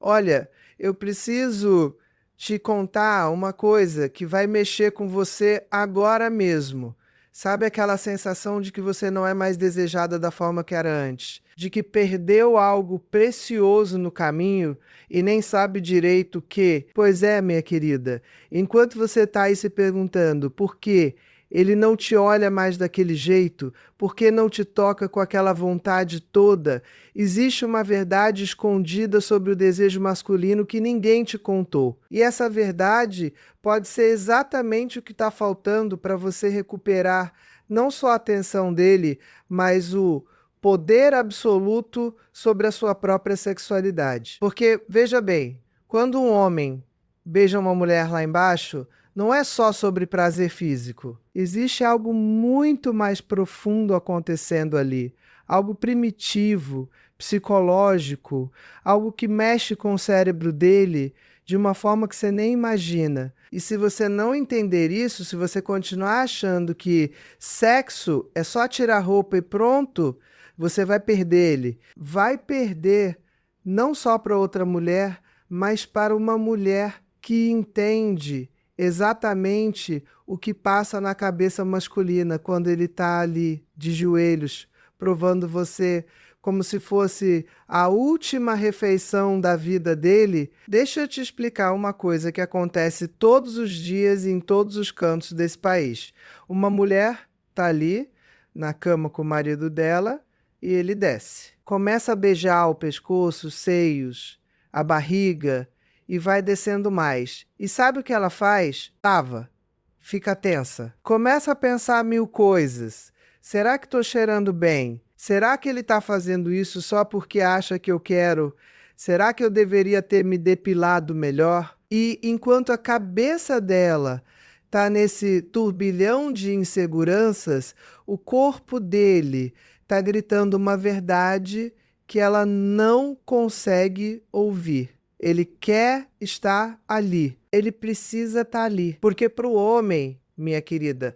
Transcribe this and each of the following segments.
Olha, eu preciso te contar uma coisa que vai mexer com você agora mesmo. Sabe aquela sensação de que você não é mais desejada da forma que era antes? De que perdeu algo precioso no caminho e nem sabe direito o que? Pois é, minha querida, enquanto você está aí se perguntando por quê, ele não te olha mais daquele jeito, por que não te toca com aquela vontade toda, existe uma verdade escondida sobre o desejo masculino que ninguém te contou. E essa verdade pode ser exatamente o que está faltando para você recuperar não só a atenção dele, mas o poder absoluto sobre a sua própria sexualidade. Porque, veja bem, quando um homem beija uma mulher lá embaixo, não é só sobre prazer físico. Existe algo muito mais profundo acontecendo ali. Algo primitivo, psicológico, algo que mexe com o cérebro dele de uma forma que você nem imagina. E se você não entender isso, se você continuar achando que sexo é só tirar roupa e pronto, você vai perder ele. Vai perder não só para outra mulher, mas para uma mulher que entende exatamente o que passa na cabeça masculina quando ele está ali de joelhos, provando você como se fosse a última refeição da vida dele. Deixa eu te explicar uma coisa que acontece todos os dias em todos os cantos desse país. Uma mulher está ali na cama com o marido dela e ele desce. Começa a beijar o pescoço, os seios, a barriga, e vai descendo mais. E sabe o que ela faz? Trava. Fica tensa. Começa a pensar mil coisas. Será que estou cheirando bem? Será que ele está fazendo isso só porque acha que eu quero? Será que eu deveria ter me depilado melhor? E enquanto a cabeça dela está nesse turbilhão de inseguranças, o corpo dele está gritando uma verdade que ela não consegue ouvir. Ele quer estar ali. Ele precisa estar ali. Porque para o homem, minha querida,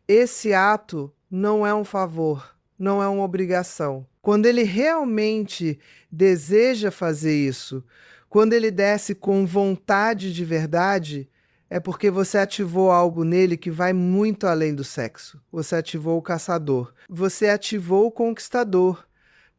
esse ato não é um favor, não é uma obrigação. Quando ele realmente deseja fazer isso, quando ele desce com vontade de verdade, é porque você ativou algo nele que vai muito além do sexo. Você ativou o caçador. Você ativou o conquistador.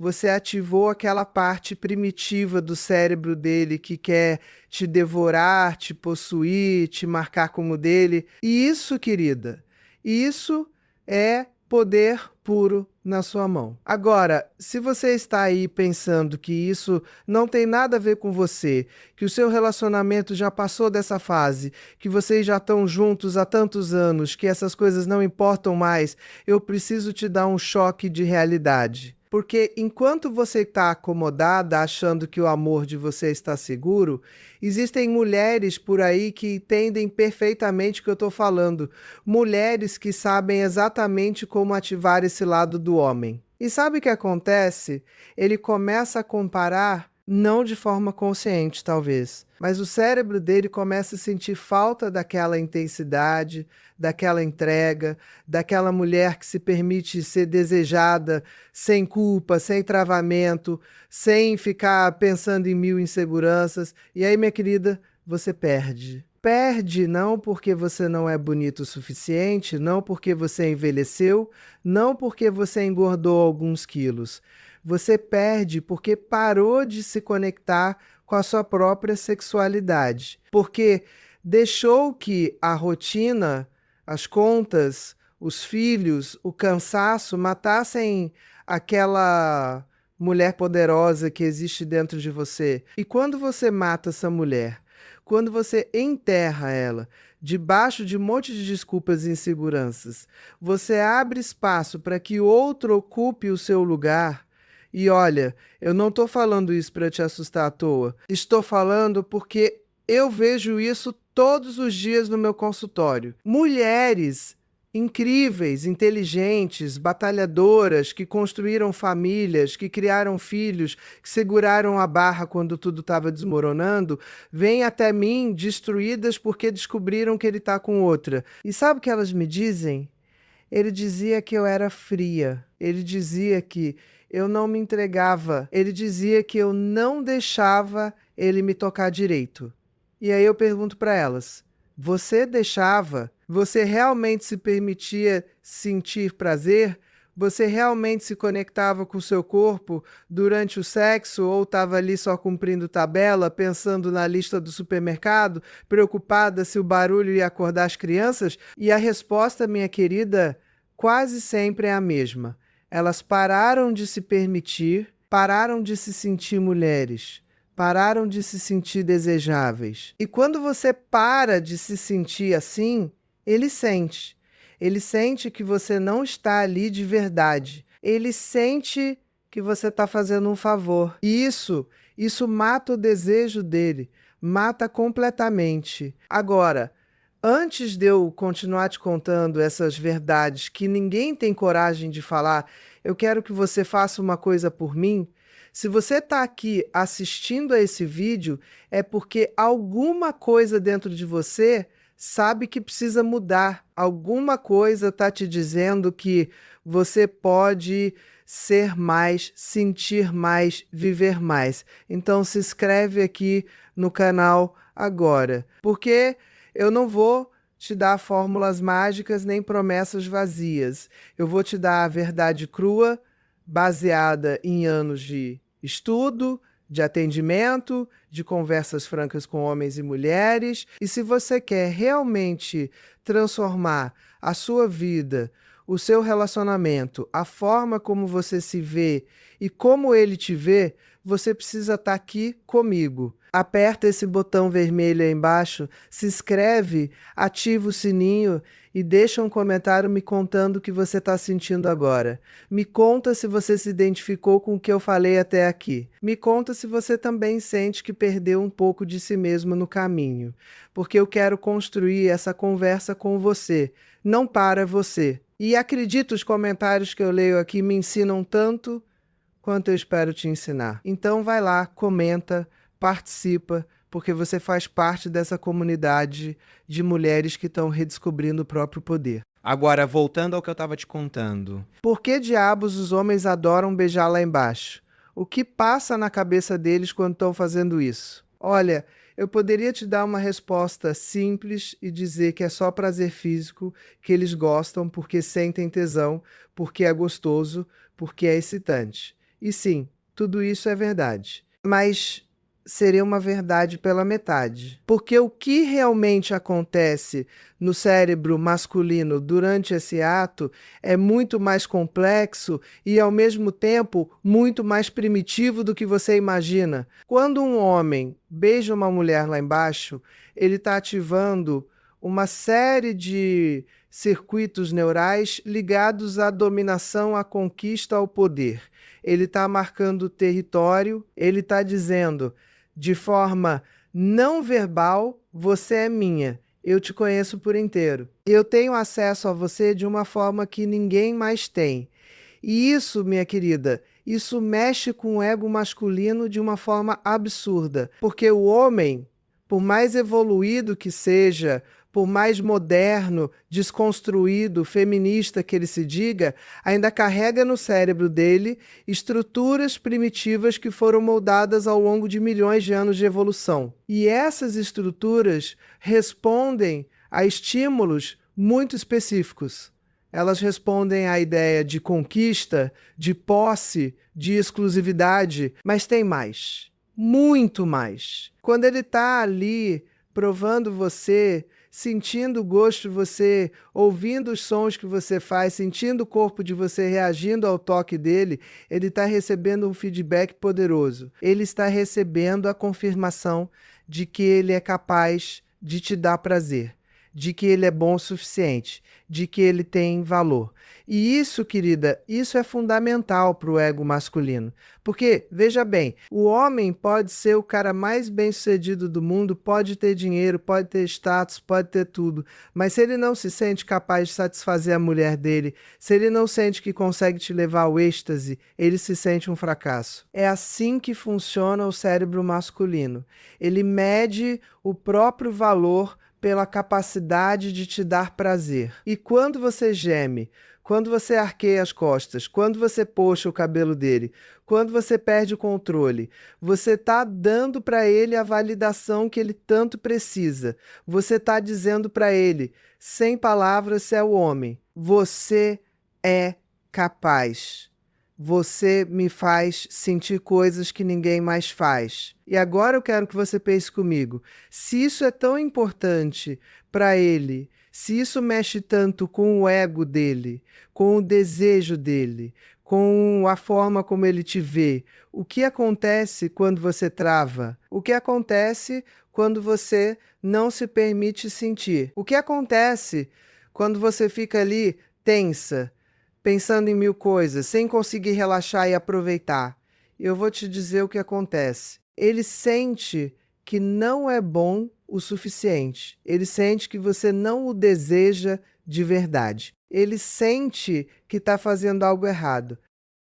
Você ativou aquela parte primitiva do cérebro dele que quer te devorar, te possuir, te marcar como dele. E isso, querida, isso é poder puro na sua mão. Agora, se você está aí pensando que isso não tem nada a ver com você, que o seu relacionamento já passou dessa fase, que vocês já estão juntos há tantos anos, que essas coisas não importam mais, eu preciso te dar um choque de realidade. Porque enquanto você está acomodada, achando que o amor de você está seguro, existem mulheres por aí que entendem perfeitamente o que eu estou falando. Mulheres que sabem exatamente como ativar esse lado do homem. E sabe o que acontece? Ele começa a comparar, não de forma consciente, talvez, mas o cérebro dele começa a sentir falta daquela intensidade, daquela entrega, daquela mulher que se permite ser desejada sem culpa, sem travamento, sem ficar pensando em mil inseguranças. E aí, minha querida, você perde. Perde não porque você não é bonito o suficiente, não porque você envelheceu, não porque você engordou alguns quilos. Você perde porque parou de se conectar com a sua própria sexualidade. Porque deixou que a rotina, as contas, os filhos, o cansaço matassem aquela mulher poderosa que existe dentro de você. E quando você mata essa mulher, quando você enterra ela debaixo de um monte de desculpas e inseguranças, você abre espaço para que outro ocupe o seu lugar. E olha, eu não estou falando isso para te assustar à toa. Estou falando porque eu vejo isso todos os dias no meu consultório. Mulheres incríveis, inteligentes, batalhadoras, que construíram famílias, que criaram filhos, que seguraram a barra quando tudo estava desmoronando, vêm até mim destruídas porque descobriram que ele está com outra. E sabe o que elas me dizem? Ele dizia que eu era fria. Ele dizia que eu não me entregava. Ele dizia que eu não deixava ele me tocar direito. E aí eu pergunto para elas: você deixava? Você realmente se permitia sentir prazer? Você realmente se conectava com o seu corpo durante o sexo ou estava ali só cumprindo tabela, pensando na lista do supermercado, preocupada se o barulho ia acordar as crianças? E a resposta, minha querida, quase sempre é a mesma. Elas pararam de se permitir, pararam de se sentir mulheres, pararam de se sentir desejáveis. E quando você para de se sentir assim, ele sente. Ele sente que você não está ali de verdade. Ele sente que você está fazendo um favor. E isso mata o desejo dele, mata completamente. Agora, antes de eu continuar te contando essas verdades que ninguém tem coragem de falar, eu quero que você faça uma coisa por mim. Se você está aqui assistindo a esse vídeo, é porque alguma coisa dentro de você sabe que precisa mudar. Alguma coisa está te dizendo que você pode ser mais, sentir mais, viver mais. Então se inscreve aqui no canal agora, porque eu não vou te dar fórmulas mágicas nem promessas vazias. Eu vou te dar a verdade crua, baseada em anos de estudo, de atendimento, de conversas francas com homens e mulheres. E se você quer realmente transformar a sua vida, o seu relacionamento, a forma como você se vê e como ele te vê, você precisa estar aqui comigo. Aperta esse botão vermelho aí embaixo, se inscreve, ativa o sininho e deixa um comentário me contando o que você está sentindo agora. Me conta se você se identificou com o que eu falei até aqui. Me conta se você também sente que perdeu um pouco de si mesmo no caminho, porque eu quero construir essa conversa com você, não para você. E acredito, os comentários que eu leio aqui me ensinam tanto quanto eu espero te ensinar. Então vai lá, comenta, participa, porque você faz parte dessa comunidade de mulheres que estão redescobrindo o próprio poder. Agora, voltando ao que eu estava te contando. Por que diabos os homens adoram beijar lá embaixo? O que passa na cabeça deles quando estão fazendo isso? Olha, eu poderia te dar uma resposta simples e dizer que é só prazer físico, que eles gostam porque sentem tesão, porque é gostoso, porque é excitante. E sim, tudo isso é verdade. Mas seria uma verdade pela metade. Porque o que realmente acontece no cérebro masculino durante esse ato é muito mais complexo e, ao mesmo tempo, muito mais primitivo do que você imagina. Quando um homem beija uma mulher lá embaixo, ele está ativando uma série de circuitos neurais ligados à dominação, à conquista, ao poder. Ele está marcando território, ele está dizendo de forma não verbal: você é minha, eu te conheço por inteiro. Eu tenho acesso a você de uma forma que ninguém mais tem. E isso, minha querida, isso mexe com o ego masculino de uma forma absurda, porque o homem, por mais evoluído que seja, por mais moderno, desconstruído, feminista que ele se diga, ainda carrega no cérebro dele estruturas primitivas que foram moldadas ao longo de milhões de anos de evolução. E essas estruturas respondem a estímulos muito específicos. Elas respondem à ideia de conquista, de posse, de exclusividade, mas tem mais, muito mais. Quando ele está ali provando você, sentindo o gosto de você, ouvindo os sons que você faz, sentindo o corpo de você reagindo ao toque dele, ele está recebendo um feedback poderoso. Ele está recebendo a confirmação de que ele é capaz de te dar prazer, de que ele é bom o suficiente, de que ele tem valor. E isso, querida, isso é fundamental para o ego masculino. Porque, veja bem, o homem pode ser o cara mais bem-sucedido do mundo, pode ter dinheiro, pode ter status, pode ter tudo, mas se ele não se sente capaz de satisfazer a mulher dele, se ele não sente que consegue te levar ao êxtase, ele se sente um fracasso. É assim que funciona o cérebro masculino. Ele mede o próprio valor pela capacidade de te dar prazer. E quando você geme, quando você arqueia as costas, quando você puxa o cabelo dele, quando você perde o controle, você está dando para ele a validação que ele tanto precisa. Você está dizendo para ele, sem palavras, você é o homem. Você é capaz. Você me faz sentir coisas que ninguém mais faz. E agora eu quero que você pense comigo. Se isso é tão importante para ele, se isso mexe tanto com o ego dele, com o desejo dele, com a forma como ele te vê, o que acontece quando você trava? O que acontece quando você não se permite sentir? O que acontece quando você fica ali tensa, pensando em mil coisas, sem conseguir relaxar e aproveitar? Eu vou te dizer o que acontece. Ele sente que não é bom o suficiente. Ele sente que você não o deseja de verdade. Ele sente que está fazendo algo errado.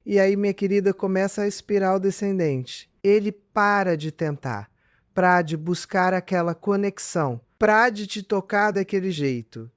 E aí, minha querida, começa a espiral descendente. Ele para de tentar, para de buscar aquela conexão, para de te tocar daquele jeito.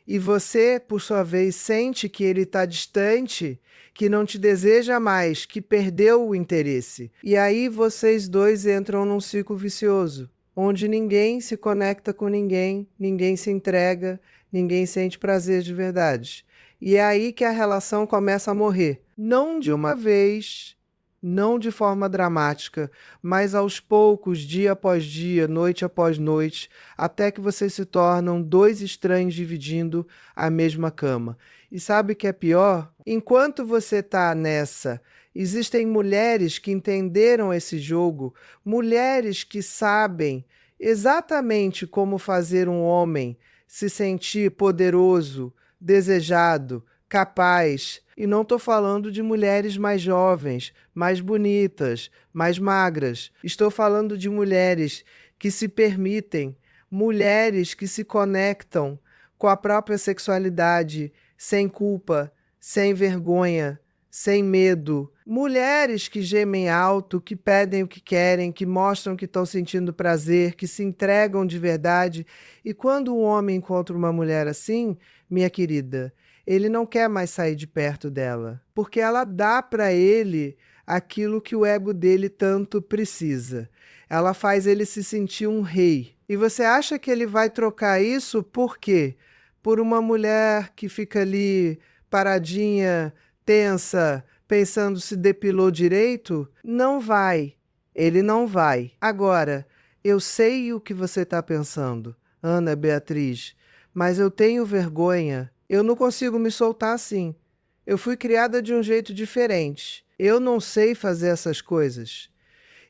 E você, por sua vez, sente que ele está distante, que não te deseja mais, que perdeu o interesse. E aí vocês dois entram num ciclo vicioso, onde ninguém se conecta com ninguém, ninguém se entrega, ninguém sente prazer de verdade. E é aí que a relação começa a morrer. Não de uma vez, não de forma dramática, mas aos poucos, dia após dia, noite após noite, até que vocês se tornam dois estranhos dividindo a mesma cama. E sabe o que é pior? Enquanto você está nessa, existem mulheres que entenderam esse jogo, mulheres que sabem exatamente como fazer um homem se sentir poderoso, desejado, capaz. E não estou falando de mulheres mais jovens, mais bonitas, mais magras. Estou falando de mulheres que se permitem, mulheres que se conectam com a própria sexualidade, sem culpa, sem vergonha, sem medo. Mulheres que gemem alto, que pedem o que querem, que mostram que estão sentindo prazer, que se entregam de verdade. E quando um homem encontra uma mulher assim, minha querida, ele não quer mais sair de perto dela, porque ela dá para ele aquilo que o ego dele tanto precisa. Ela faz ele se sentir um rei. E você acha que ele vai trocar isso por quê? Por uma mulher que fica ali paradinha, tensa, pensando se depilou direito? Não vai. Ele não vai. Agora, eu sei o que você está pensando, Ana Beatriz, mas eu tenho vergonha. Eu não consigo me soltar assim. Eu fui criada de um jeito diferente. Eu não sei fazer essas coisas.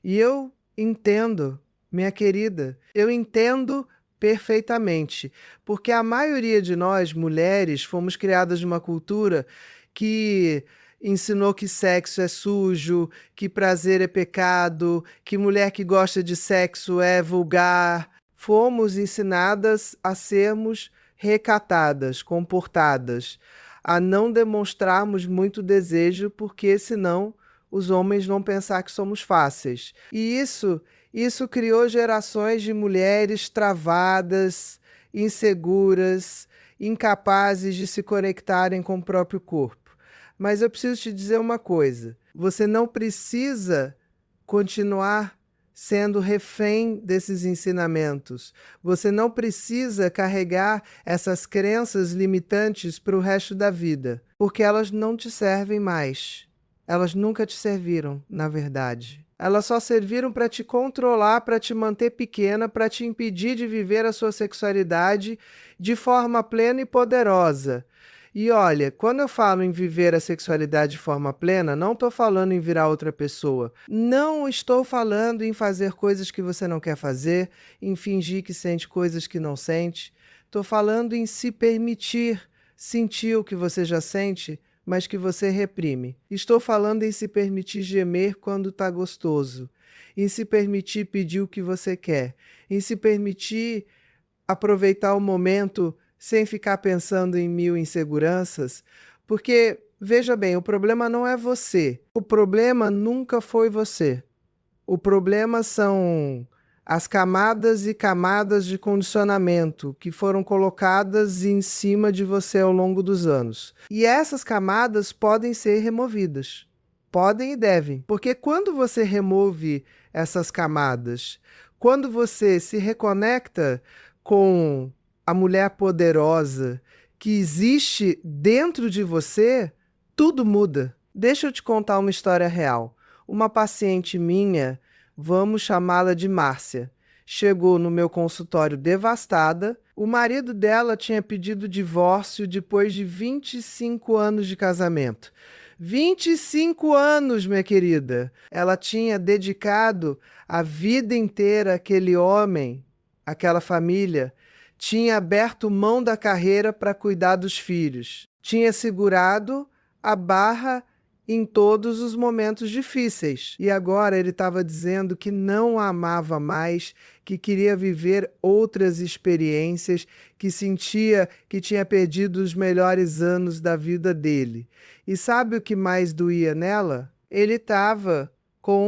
E eu entendo, minha querida, eu entendo perfeitamente, porque a maioria de nós, mulheres, fomos criadas numa cultura que ensinou que sexo é sujo, que prazer é pecado, que mulher que gosta de sexo é vulgar. Fomos ensinadas a sermos recatadas, comportadas, a não demonstrarmos muito desejo, porque senão os homens vão pensar que somos fáceis. E isso criou gerações de mulheres travadas, inseguras, incapazes de se conectarem com o próprio corpo. Mas eu preciso te dizer uma coisa: você não precisa continuar sendo refém desses ensinamentos. Você não precisa carregar essas crenças limitantes para o resto da vida, porque elas não te servem mais. Elas nunca te serviram, na verdade. Elas só serviram para te controlar, para te manter pequena, para te impedir de viver a sua sexualidade de forma plena e poderosa. E olha, quando eu falo em viver a sexualidade de forma plena, não estou falando em virar outra pessoa. Não estou falando em fazer coisas que você não quer fazer, em fingir que sente coisas que não sente. Estou falando em se permitir sentir o que você já sente, mas que você reprime. Estou falando em se permitir gemer quando está gostoso, em se permitir pedir o que você quer, em se permitir aproveitar o momento sem ficar pensando em mil inseguranças, porque, veja bem, o problema não é você. O problema nunca foi você. O problema são as camadas e camadas de condicionamento que foram colocadas em cima de você ao longo dos anos. E essas camadas podem ser removidas. Podem e devem. Porque quando você remove essas camadas, quando você se reconecta com a mulher poderosa que existe dentro de você, tudo muda. Deixa eu te contar uma história real. Uma paciente minha, vamos chamá-la de Márcia, chegou no meu consultório devastada. O marido dela tinha pedido divórcio depois de 25 anos de casamento. 25 anos, minha querida! Ela tinha dedicado a vida inteira àquele homem, àquela família, tinha aberto mão da carreira para cuidar dos filhos, tinha segurado a barra em todos os momentos difíceis. E agora ele estava dizendo que não a amava mais, que queria viver outras experiências, que sentia que tinha perdido os melhores anos da vida dele. E sabe o que mais doía nela? Ele estava com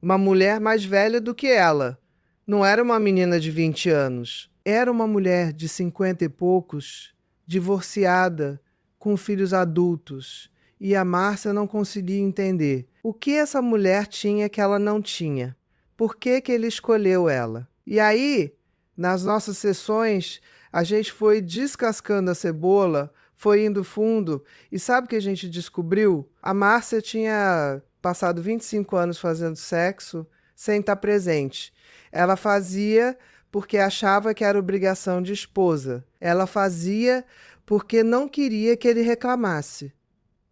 uma mulher mais velha do que ela. Não era uma menina de 20 anos. Era uma mulher de 50 e poucos, divorciada, com filhos adultos, e a Márcia não conseguia entender o que essa mulher tinha que ela não tinha. Por que que ele escolheu ela? E aí, nas nossas sessões, a gente foi descascando a cebola, foi indo fundo, e sabe o que a gente descobriu? A Márcia tinha passado 25 anos fazendo sexo sem estar presente. Ela fazia porque achava que era obrigação de esposa. Ela fazia porque não queria que ele reclamasse.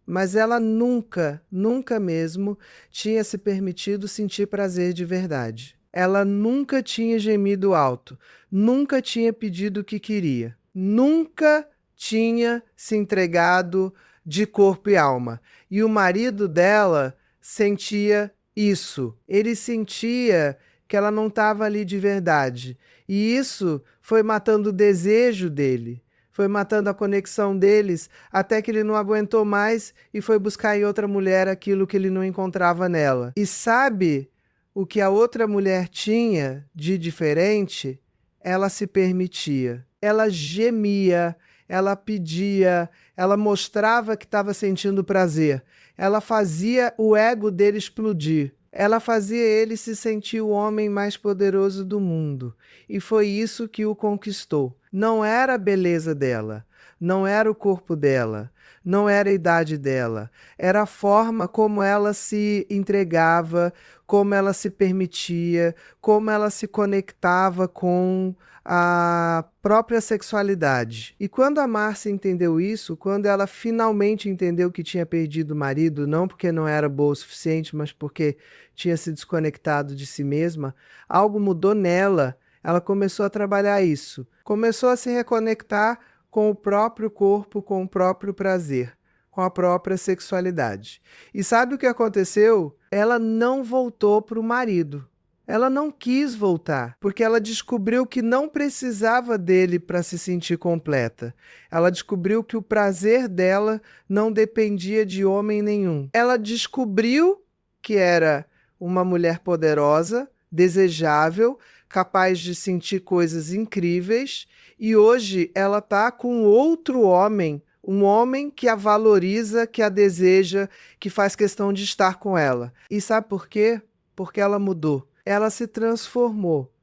Mas ela nunca, nunca mesmo tinha se permitido sentir prazer de verdade. Ela nunca tinha gemido alto, nunca tinha pedido o que queria, nunca tinha se entregado de corpo e alma. E o marido dela sentia isso. Ele sentia que ela não estava ali de verdade. E isso foi matando o desejo dele. Foi matando a conexão deles, até que ele não aguentou mais e foi buscar em outra mulher aquilo que ele não encontrava nela. E sabe o que a outra mulher tinha de diferente? Ela se permitia. Ela gemia, ela pedia, ela mostrava que estava sentindo prazer. Ela fazia o ego dele explodir. Ela fazia ele se sentir o homem mais poderoso do mundo. E foi isso que o conquistou. Não era a beleza dela, não era o corpo dela, não era a idade dela. Era a forma como ela se entregava, como ela se permitia, como ela se conectava com a própria sexualidade. E quando a Márcia entendeu isso, quando ela finalmente entendeu que tinha perdido o marido, não porque não era boa o suficiente, mas porque tinha se desconectado de si mesma, algo mudou nela. Ela começou a trabalhar isso. Começou a se reconectar com o próprio corpo, com o próprio prazer, com a própria sexualidade. E sabe o que aconteceu? Ela não voltou para o marido. Ela não quis voltar, porque ela descobriu que não precisava dele para se sentir completa. Ela descobriu que o prazer dela não dependia de homem nenhum. Ela descobriu que era uma mulher poderosa, desejável, capaz de sentir coisas incríveis, e hoje ela está com outro homem, um homem que a valoriza, que a deseja, que faz questão de estar com ela. E sabe por quê? Porque ela mudou. Ela se transformou.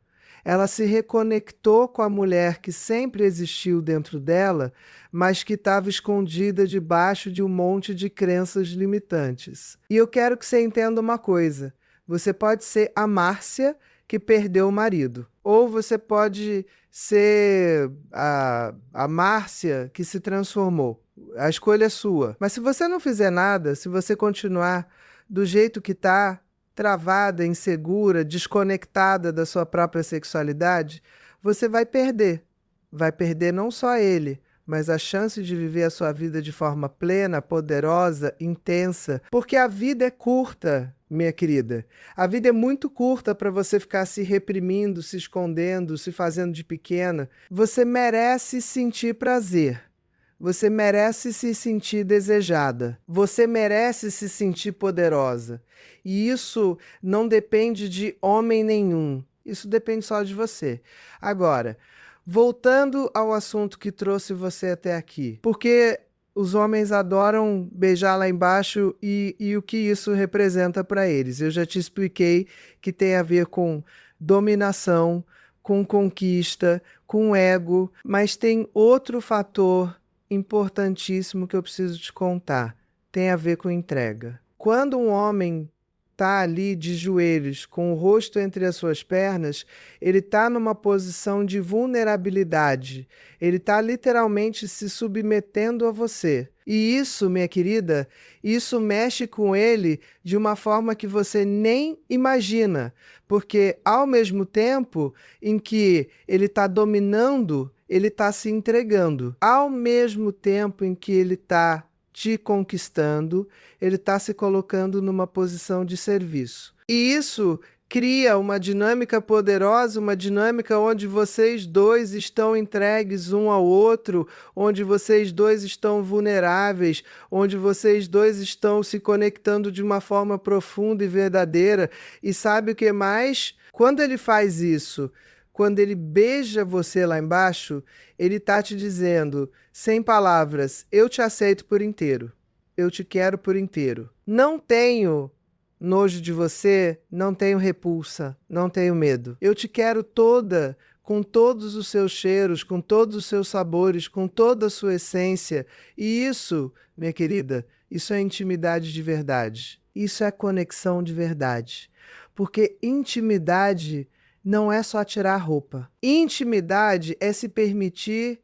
Ela se reconectou com a mulher que sempre existiu dentro dela, mas que estava escondida debaixo de um monte de crenças limitantes. E eu quero que você entenda uma coisa. Você pode ser a Márcia que perdeu o marido. Ou você pode ser a Márcia que se transformou. A escolha é sua. Mas se você não fizer nada, se você continuar do jeito que está, travada, insegura, desconectada da sua própria sexualidade, você vai perder. Vai perder não só ele, mas a chance de viver a sua vida de forma plena, poderosa, intensa. Porque a vida é curta, minha querida. A vida é muito curta para você ficar se reprimindo, se escondendo, se fazendo de pequena. Você merece sentir prazer. Você merece se sentir desejada. Você merece se sentir poderosa. E isso não depende de homem nenhum. Isso depende só de você. Agora, voltando ao assunto que trouxe você até aqui. Porque os homens adoram beijar lá embaixo e o que isso representa para eles. Eu já te expliquei que tem a ver com dominação, com conquista, com ego, mas tem outro fator importantíssimo que eu preciso te contar. Tem a ver com entrega. Quando um homem está ali de joelhos, com o rosto entre as suas pernas, ele está numa posição de vulnerabilidade. Ele está literalmente se submetendo a você. E isso, minha querida, isso mexe com ele de uma forma que você nem imagina. Porque ao mesmo tempo em que ele está dominando, ele está se entregando. Ao mesmo tempo em que ele está te conquistando, ele está se colocando numa posição de serviço. E isso cria uma dinâmica poderosa, uma dinâmica onde vocês dois estão entregues um ao outro, onde vocês dois estão vulneráveis, onde vocês dois estão se conectando de uma forma profunda e verdadeira. E sabe o que mais? Quando ele faz isso, quando ele beija você lá embaixo, ele está te dizendo, sem palavras, eu te aceito por inteiro, eu te quero por inteiro. Não tenho nojo de você, não tenho repulsa, não tenho medo. Eu te quero toda, com todos os seus cheiros, com todos os seus sabores, com toda a sua essência. E isso, minha querida, isso é intimidade de verdade. Isso é conexão de verdade. Porque intimidade não é só tirar a roupa. Intimidade é se permitir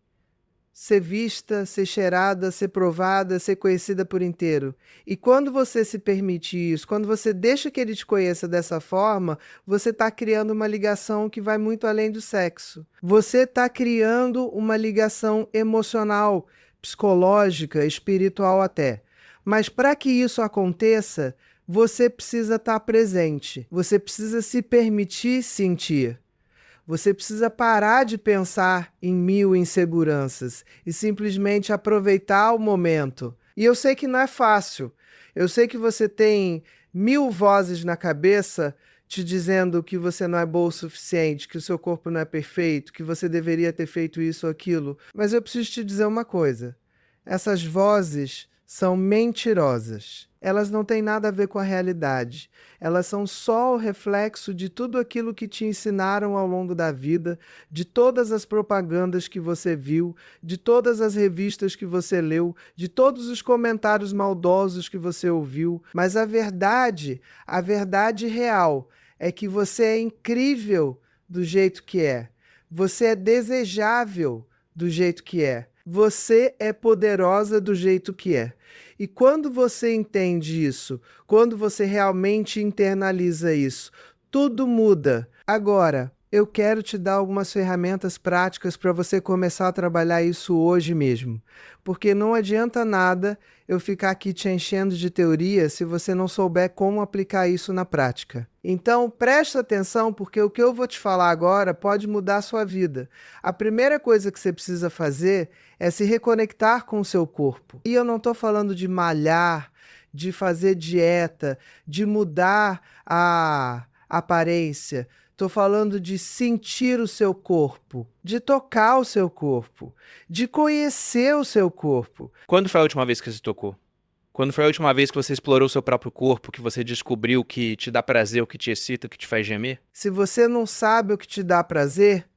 ser vista, ser cheirada, ser provada, ser conhecida por inteiro. E quando você se permite isso, quando você deixa que ele te conheça dessa forma, você está criando uma ligação que vai muito além do sexo. Você está criando uma ligação emocional, psicológica, espiritual até. Mas para que isso aconteça, você precisa estar presente. Você precisa se permitir sentir. Você precisa parar de pensar em mil inseguranças e simplesmente aproveitar o momento. E eu sei que não é fácil. Eu sei que você tem 1000 vozes na cabeça te dizendo que você não é boa o suficiente, que o seu corpo não é perfeito, que você deveria ter feito isso ou aquilo. Mas eu preciso te dizer uma coisa. Essas vozes são mentirosas. Elas não têm nada a ver com a realidade. Elas são só o reflexo de tudo aquilo que te ensinaram ao longo da vida, de todas as propagandas que você viu, de todas as revistas que você leu, de todos os comentários maldosos que você ouviu. Mas a verdade real, é que você é incrível do jeito que é. Você é desejável do jeito que é. Você é poderosa do jeito que é. E quando você entende isso, quando você realmente internaliza isso, tudo muda. Agora, eu quero te dar algumas ferramentas práticas para você começar a trabalhar isso hoje mesmo. Porque não adianta nada eu ficar aqui te enchendo de teoria se você não souber como aplicar isso na prática. Então, presta atenção, porque o que eu vou te falar agora pode mudar a sua vida. A primeira coisa que você precisa fazer é se reconectar com o seu corpo. E eu não estou falando de malhar, de fazer dieta, de mudar a aparência. Estou falando de sentir o seu corpo, de tocar o seu corpo, de conhecer o seu corpo. Quando foi a última vez que você tocou? Quando foi a última vez que você explorou o seu próprio corpo, que você descobriu o que te dá prazer, o que te excita, o que te faz gemer? Se você não sabe o que te dá prazer,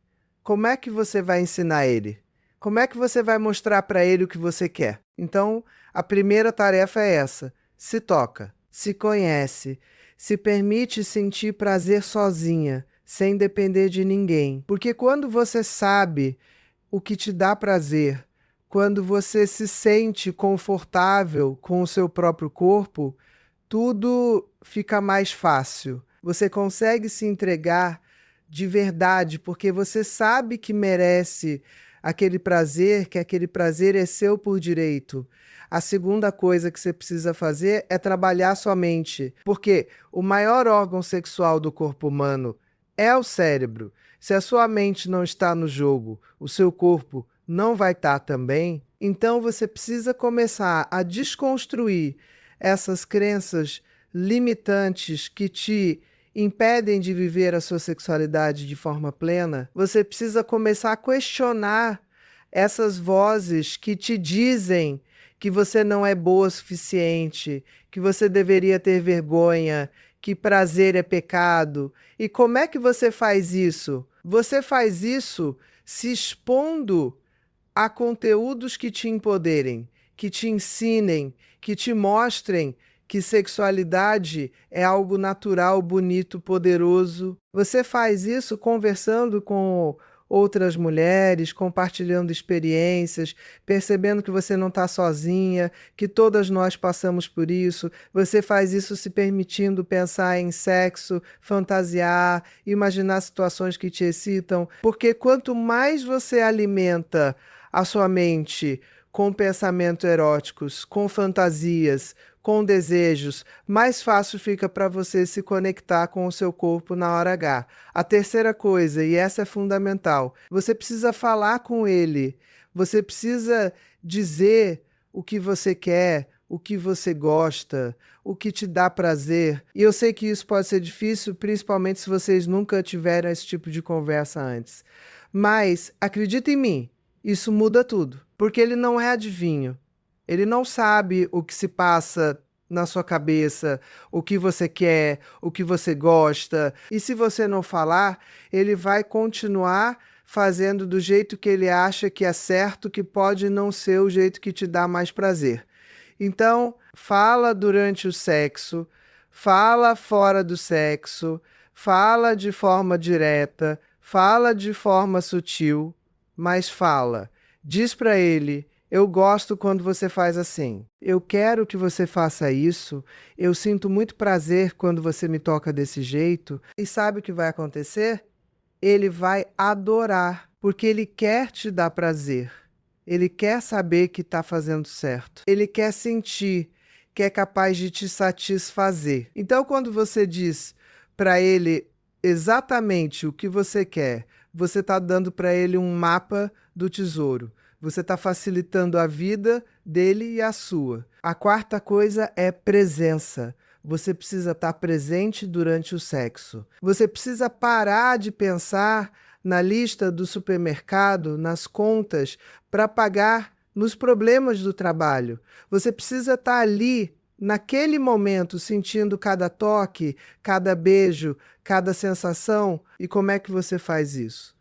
como é que você vai ensinar ele? Como é que você vai mostrar para ele o que você quer? Então, a primeira tarefa é essa. Se toca, se conhece, se permite sentir prazer sozinha, sem depender de ninguém. Porque quando você sabe o que te dá prazer, quando você se sente confortável com o seu próprio corpo, tudo fica mais fácil. Você consegue se entregar de verdade, porque você sabe que merece aquele prazer, que aquele prazer é seu por direito. A segunda coisa que você precisa fazer é trabalhar sua mente, porque o maior órgão sexual do corpo humano é o cérebro. Se a sua mente não está no jogo, o seu corpo não vai estar também. Então você precisa começar a desconstruir essas crenças limitantes que te impedem de viver a sua sexualidade de forma plena. Você precisa começar a questionar essas vozes que te dizem que você não é boa o suficiente, que você deveria ter vergonha, que prazer é pecado. E como é que você faz isso? Você faz isso se expondo a conteúdos que te empoderem, que te ensinem, que te mostrem que sexualidade é algo natural, bonito, poderoso. Você faz isso conversando com outras mulheres, compartilhando experiências, percebendo que você não está sozinha, que todas nós passamos por isso. Você faz isso se permitindo pensar em sexo, fantasiar, imaginar situações que te excitam, porque quanto mais você alimenta a sua mente com pensamentos eróticos, com fantasias, com desejos, mais fácil fica para você se conectar com o seu corpo na hora H. A terceira coisa, e essa é fundamental, você precisa falar com ele, você precisa dizer o que você quer, o que você gosta, o que te dá prazer. E eu sei que isso pode ser difícil, principalmente se vocês nunca tiveram esse tipo de conversa antes. Mas, acredita em mim, isso muda tudo, porque ele não é adivinho. Ele não sabe o que se passa na sua cabeça, o que você quer, o que você gosta. E se você não falar, ele vai continuar fazendo do jeito que ele acha que é certo, que pode não ser o jeito que te dá mais prazer. Então, fala durante o sexo, fala fora do sexo, fala de forma direta, fala de forma sutil, mas fala. Diz para ele: eu gosto quando você faz assim. Eu quero que você faça isso. Eu sinto muito prazer quando você me toca desse jeito. E sabe o que vai acontecer? Ele vai adorar, porque ele quer te dar prazer. Ele quer saber que está fazendo certo. Ele quer sentir que é capaz de te satisfazer. Então, quando você diz para ele exatamente o que você quer, você está dando para ele um mapa do tesouro. Você está facilitando a vida dele e a sua. A quarta coisa é presença. Você precisa estar presente durante o sexo. Você precisa parar de pensar na lista do supermercado, nas contas, para pagar nos problemas do trabalho. Você precisa estar ali, naquele momento, sentindo cada toque, cada beijo, cada sensação. E como é que você faz isso?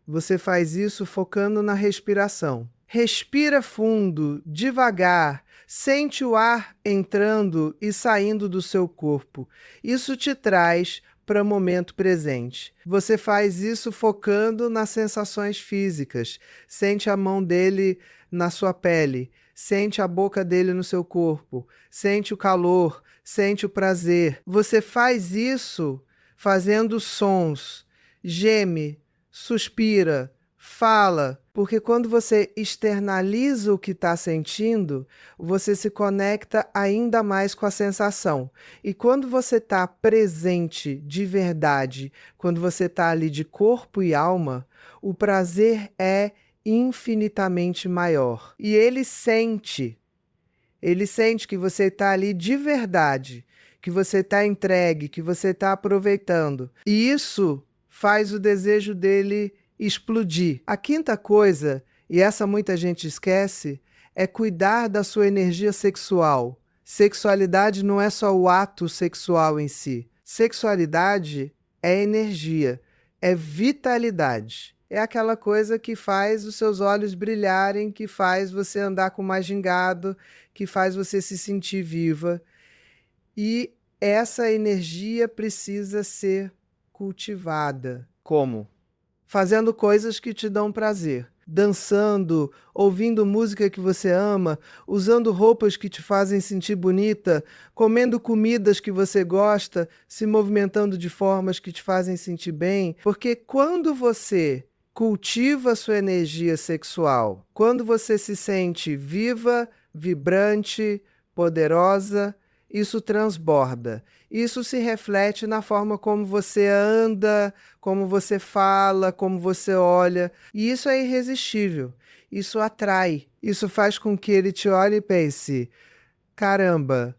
Você faz isso focando na respiração. Respira fundo, devagar, sente o ar entrando e saindo do seu corpo. Isso te traz para o momento presente. Você faz isso focando nas sensações físicas. Sente a mão dele na sua pele, sente a boca dele no seu corpo, sente o calor, sente o prazer. Você faz isso fazendo sons, geme, suspira, fala, porque quando você externaliza o que está sentindo, você se conecta ainda mais com a sensação. E quando você está presente de verdade, quando você está ali de corpo e alma, o prazer é infinitamente maior. E ele sente que você está ali de verdade, que você está entregue, que você está aproveitando. E isso faz o desejo dele explodir. A quinta coisa, e essa muita gente esquece, é cuidar da sua energia sexual. Sexualidade não é só o ato sexual em si. Sexualidade é energia, é vitalidade. É aquela coisa que faz os seus olhos brilharem, que faz você andar com mais gingado, que faz você se sentir viva. E essa energia precisa ser cultivada. Como? Fazendo coisas que te dão prazer. Dançando, ouvindo música que você ama, usando roupas que te fazem sentir bonita, comendo comidas que você gosta, se movimentando de formas que te fazem sentir bem. Porque quando você cultiva a sua energia sexual, quando você se sente viva, vibrante, poderosa, isso transborda. Isso se reflete na forma como você anda, como você fala, como você olha. E isso é irresistível. Isso atrai. Isso faz com que ele te olhe e pense: caramba,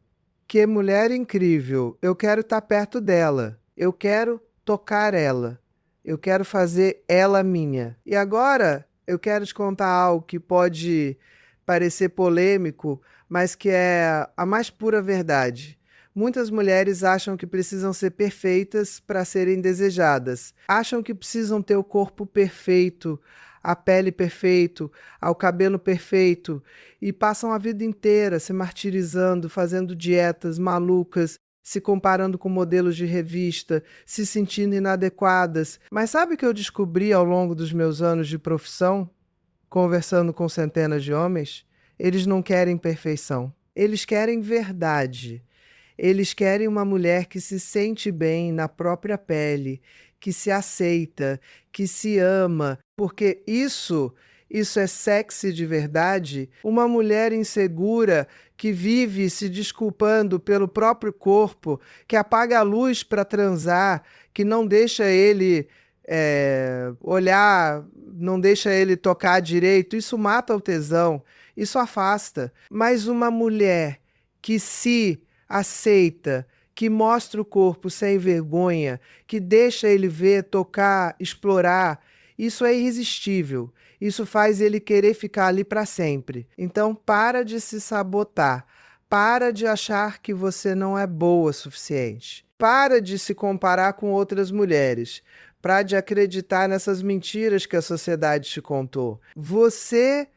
que mulher incrível! Eu quero estar perto dela. Eu quero tocar ela. Eu quero fazer ela minha. E agora eu quero te contar algo que pode parecer polêmico, mas que é a mais pura verdade. Muitas mulheres acham que precisam ser perfeitas para serem desejadas. Acham que precisam ter o corpo perfeito, a pele perfeito, o cabelo perfeito, e passam a vida inteira se martirizando, fazendo dietas malucas, se comparando com modelos de revista, se sentindo inadequadas. Mas sabe o que eu descobri ao longo dos meus anos de profissão, conversando com centenas de homens? Eles não querem perfeição. Eles querem verdade. Eles querem uma mulher que se sente bem na própria pele, que se aceita, que se ama, porque isso é sexy de verdade. Uma mulher insegura que vive se desculpando pelo próprio corpo, que apaga a luz para transar, que não deixa ele olhar, não deixa ele tocar direito, isso mata o tesão, isso afasta. Mas uma mulher que se aceita, que mostra o corpo sem vergonha, que deixa ele ver, tocar, explorar, isso é irresistível. Isso faz ele querer ficar ali para sempre. Então, para de se sabotar. Para de achar que você não é boa o suficiente. Para de se comparar com outras mulheres. Para de acreditar nessas mentiras que a sociedade te contou. Você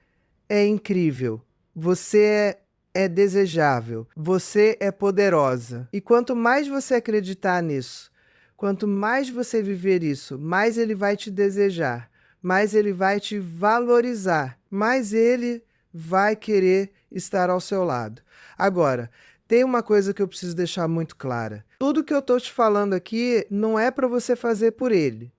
é incrível. Você é desejável. Você é poderosa. E quanto mais você acreditar nisso, quanto mais você viver isso, mais ele vai te desejar, mais ele vai te valorizar, mais ele vai querer estar ao seu lado. Agora, tem uma coisa que eu preciso deixar muito clara. Tudo que eu estou te falando aqui não é para você fazer por ele.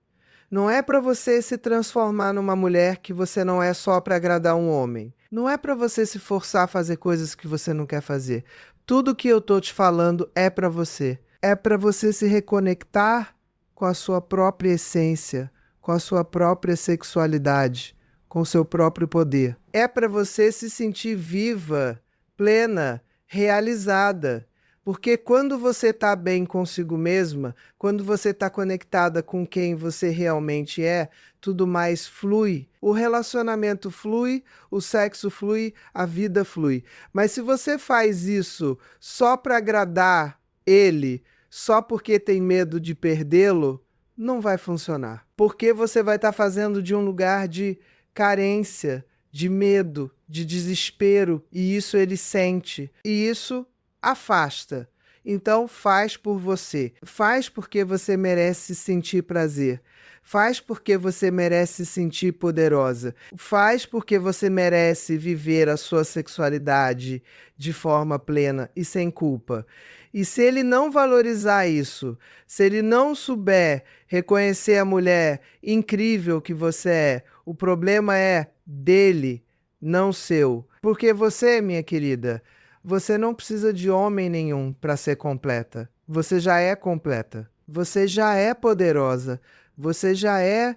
Não é para você se transformar numa mulher que você não é só para agradar um homem. Não é para você se forçar a fazer coisas que você não quer fazer. Tudo que eu tô te falando é para você. É para você se reconectar com a sua própria essência, com a sua própria sexualidade, com o seu próprio poder. É para você se sentir viva, plena, realizada. Porque quando você está bem consigo mesma, quando você está conectada com quem você realmente é, tudo mais flui. O relacionamento flui, o sexo flui, a vida flui. Mas se você faz isso só para agradar ele, só porque tem medo de perdê-lo, não vai funcionar. Porque você vai estar fazendo de um lugar de carência, de medo, de desespero, e isso ele sente. E isso afasta. Então faz por você. Faz porque você merece sentir prazer. Faz porque você merece sentir poderosa. Faz porque você merece viver a sua sexualidade de forma plena e sem culpa. E se ele não valorizar isso, se ele não souber reconhecer a mulher incrível que você é, o problema é dele, não seu. Porque você, minha querida, você não precisa de homem nenhum para ser completa. Você já é completa. Você já é poderosa. Você já é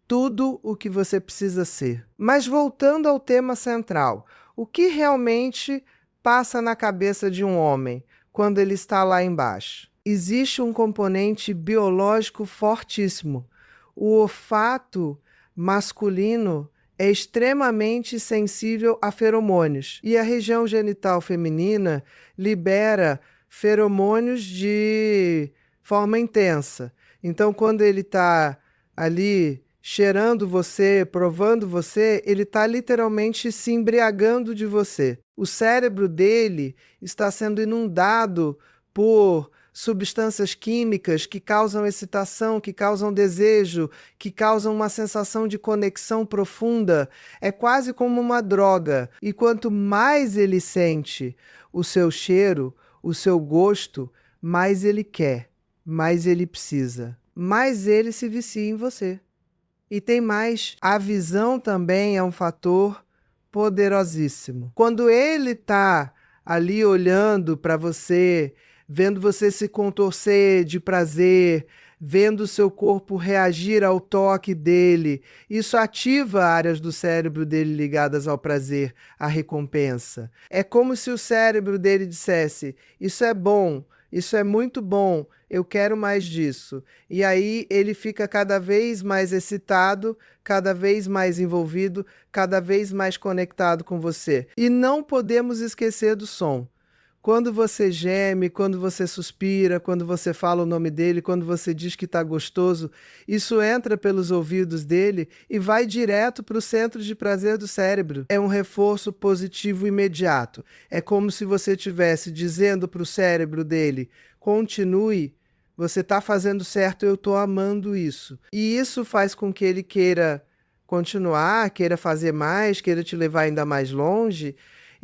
tudo o que você precisa ser. Mas voltando ao tema central, o que realmente passa na cabeça de um homem quando ele está lá embaixo? Existe um componente biológico fortíssimo. O olfato masculino é extremamente sensível a feromônios. E a região genital feminina libera feromônios de forma intensa. Então, quando ele está ali cheirando você, provando você, ele está literalmente se embriagando de você. O cérebro dele está sendo inundado por substâncias químicas que causam excitação, que causam desejo, que causam uma sensação de conexão profunda. É quase como uma droga. E quanto mais ele sente o seu cheiro, o seu gosto, mais ele quer, mais ele precisa, mais ele se vicia em você. E tem mais, a visão também é um fator poderosíssimo. Quando ele está ali olhando para você, vendo você se contorcer de prazer, vendo o seu corpo reagir ao toque dele. Isso ativa áreas do cérebro dele ligadas ao prazer, à recompensa. É como se o cérebro dele dissesse: isso é bom, isso é muito bom, eu quero mais disso. E aí ele fica cada vez mais excitado, cada vez mais envolvido, cada vez mais conectado com você. E não podemos esquecer do som. Quando você geme, quando você suspira, quando você fala o nome dele, quando você diz que está gostoso, isso entra pelos ouvidos dele e vai direto para o centro de prazer do cérebro. É um reforço positivo imediato. É como se você estivesse dizendo para o cérebro dele: continue, você está fazendo certo, eu estou amando isso. E isso faz com que ele queira continuar, queira fazer mais, queira te levar ainda mais longe.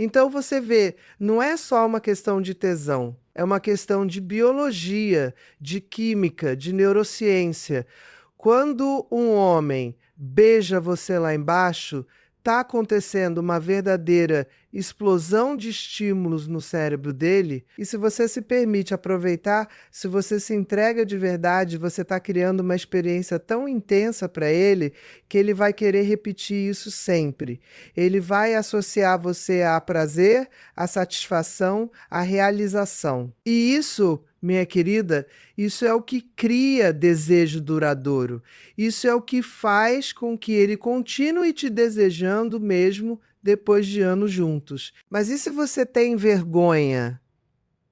Então você vê, não é só uma questão de tesão, é uma questão de biologia, de química, de neurociência. Quando um homem beija você lá embaixo, está acontecendo uma verdadeira explosão de estímulos no cérebro dele, e se você se permite aproveitar, se você se entrega de verdade, você está criando uma experiência tão intensa para ele que ele vai querer repetir isso sempre. Ele vai associar você a prazer, a satisfação, a realização. E isso, minha querida, isso é o que cria desejo duradouro. Isso é o que faz com que ele continue te desejando mesmo depois de anos juntos. Mas e se você tem vergonha?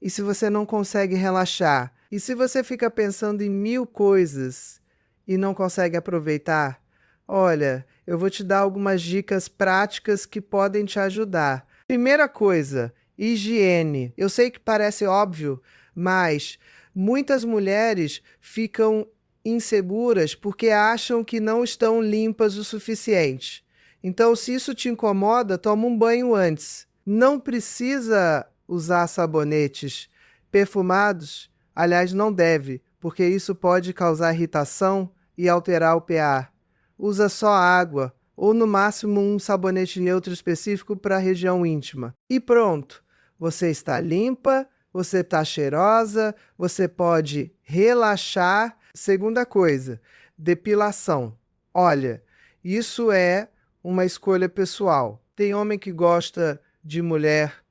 E se você não consegue relaxar? E se você fica pensando em 1000 coisas e não consegue aproveitar? Olha, eu vou te dar algumas dicas práticas que podem te ajudar. Primeira coisa, higiene. Eu sei que parece óbvio, mas muitas mulheres ficam inseguras porque acham que não estão limpas o suficiente. Então, se isso te incomoda, toma um banho antes. Não precisa usar sabonetes perfumados. Aliás, não deve, porque isso pode causar irritação e alterar o pH. Usa só água, ou no máximo um sabonete neutro específico para a região íntima. E pronto, você está limpa, você está cheirosa, você pode relaxar. Segunda coisa, depilação. Olha, isso é uma escolha pessoal. Tem homem que gosta de mulher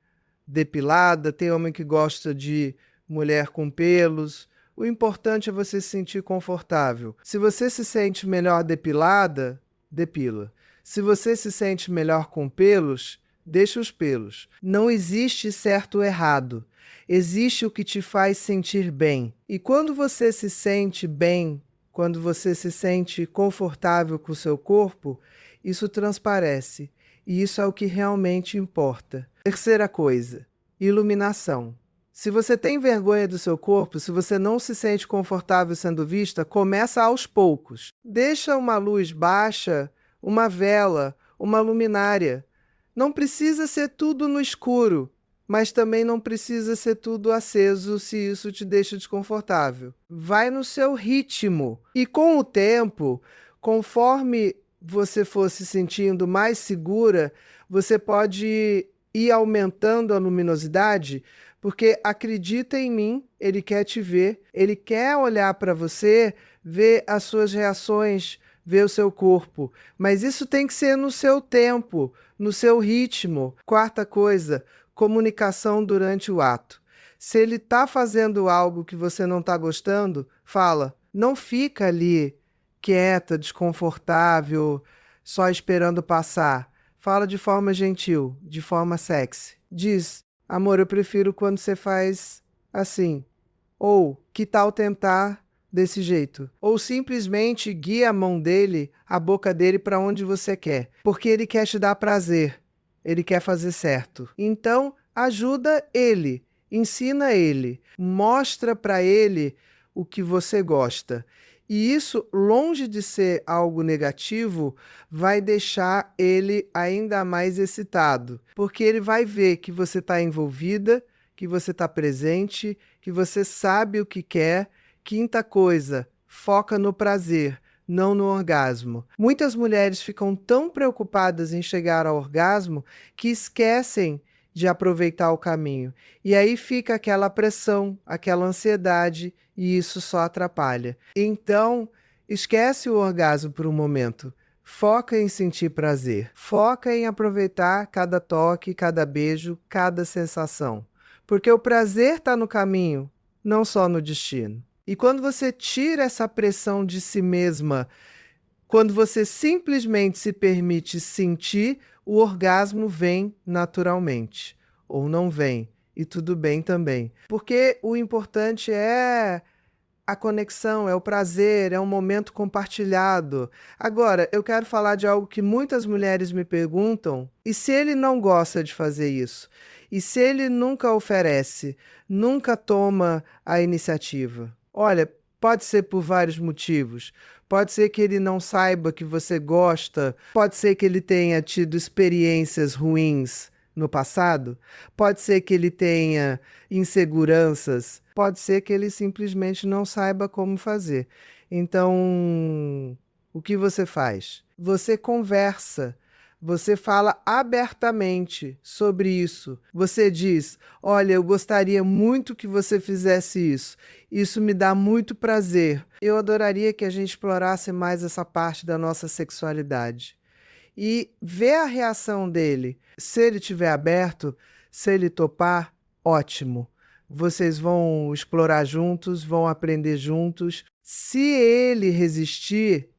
depilada, tem homem que gosta de mulher com pelos. O importante é você se sentir confortável. Se você se sente melhor depilada, depila. Se você se sente melhor com pelos, deixa os pelos. Não existe certo ou errado. Existe o que te faz sentir bem. E quando você se sente bem, quando você se sente confortável com o seu corpo, isso transparece. E isso é o que realmente importa. Terceira coisa, iluminação. Se você tem vergonha do seu corpo, se você não se sente confortável sendo vista, começa aos poucos. Deixa uma luz baixa, uma vela, uma luminária. Não precisa ser tudo no escuro, mas também não precisa ser tudo aceso se isso te deixa desconfortável. Vai no seu ritmo. E com o tempo, conforme você for se sentindo mais segura, você pode ir aumentando a luminosidade, porque acredita em mim, ele quer te ver, ele quer olhar para você, ver as suas reações, ver o seu corpo. Mas isso tem que ser no seu tempo, no seu ritmo. Quarta coisa, comunicação durante o ato. Se ele está fazendo algo que você não está gostando, fala. Não fica ali quieta, desconfortável, só esperando passar. Fala de forma gentil, de forma sexy. Diz: amor, eu prefiro quando você faz assim. Ou, que tal tentar desse jeito? Ou simplesmente guia a mão dele, a boca dele para onde você quer. Porque ele quer te dar prazer. Ele quer fazer certo. Então, ajuda ele. Ensina ele. Mostra para ele o que você gosta. E isso, longe de ser algo negativo, vai deixar ele ainda mais excitado, porque ele vai ver que você está envolvida, que você está presente, que você sabe o que quer. Quinta coisa, foca no prazer, não no orgasmo. Muitas mulheres ficam tão preocupadas em chegar ao orgasmo que esquecem de aproveitar o caminho. E aí fica aquela pressão, aquela ansiedade, e isso só atrapalha. Então, esquece o orgasmo por um momento. Foca em sentir prazer. Foca em aproveitar cada toque, cada beijo, cada sensação. Porque o prazer está no caminho, não só no destino. E quando você tira essa pressão de si mesma, quando você simplesmente se permite sentir, o orgasmo vem naturalmente. Ou não vem. E tudo bem também. Porque o importante é a conexão, é o prazer, é um momento compartilhado. Agora, eu quero falar de algo que muitas mulheres me perguntam, e se ele não gosta de fazer isso? E se ele nunca oferece, nunca toma a iniciativa? Olha, pode ser por vários motivos. Pode ser que ele não saiba que você gosta, pode ser que ele tenha tido experiências ruins no passado, pode ser que ele tenha inseguranças, pode ser que ele simplesmente não saiba como fazer. Então, o que você faz? Você conversa, você fala abertamente sobre isso. Você diz: olha, eu gostaria muito que você fizesse isso. Isso me dá muito prazer. Eu adoraria que a gente explorasse mais essa parte da nossa sexualidade. E ver a reação dele. Se ele estiver aberto, se ele topar, ótimo. Vocês vão explorar juntos, vão aprender juntos. Se ele resistir,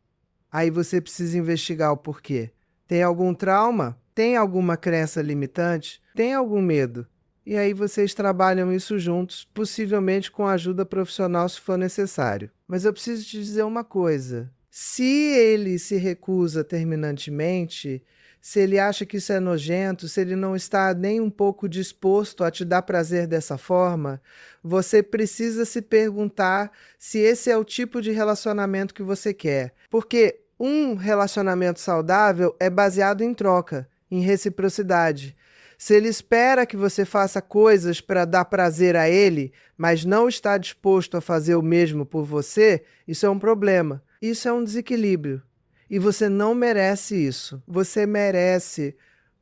aí você precisa investigar o porquê. Tem algum trauma? Tem alguma crença limitante? Tem algum medo? E aí vocês trabalham isso juntos, possivelmente com ajuda profissional se for necessário. Mas eu preciso te dizer uma coisa. Se ele se recusa terminantemente, se ele acha que isso é nojento, se ele não está nem um pouco disposto a te dar prazer dessa forma, você precisa se perguntar se esse é o tipo de relacionamento que você quer. Porque um relacionamento saudável é baseado em troca, em reciprocidade. Se ele espera que você faça coisas para dar prazer a ele, mas não está disposto a fazer o mesmo por você, isso é um problema. Isso é um desequilíbrio. E você não merece isso. Você merece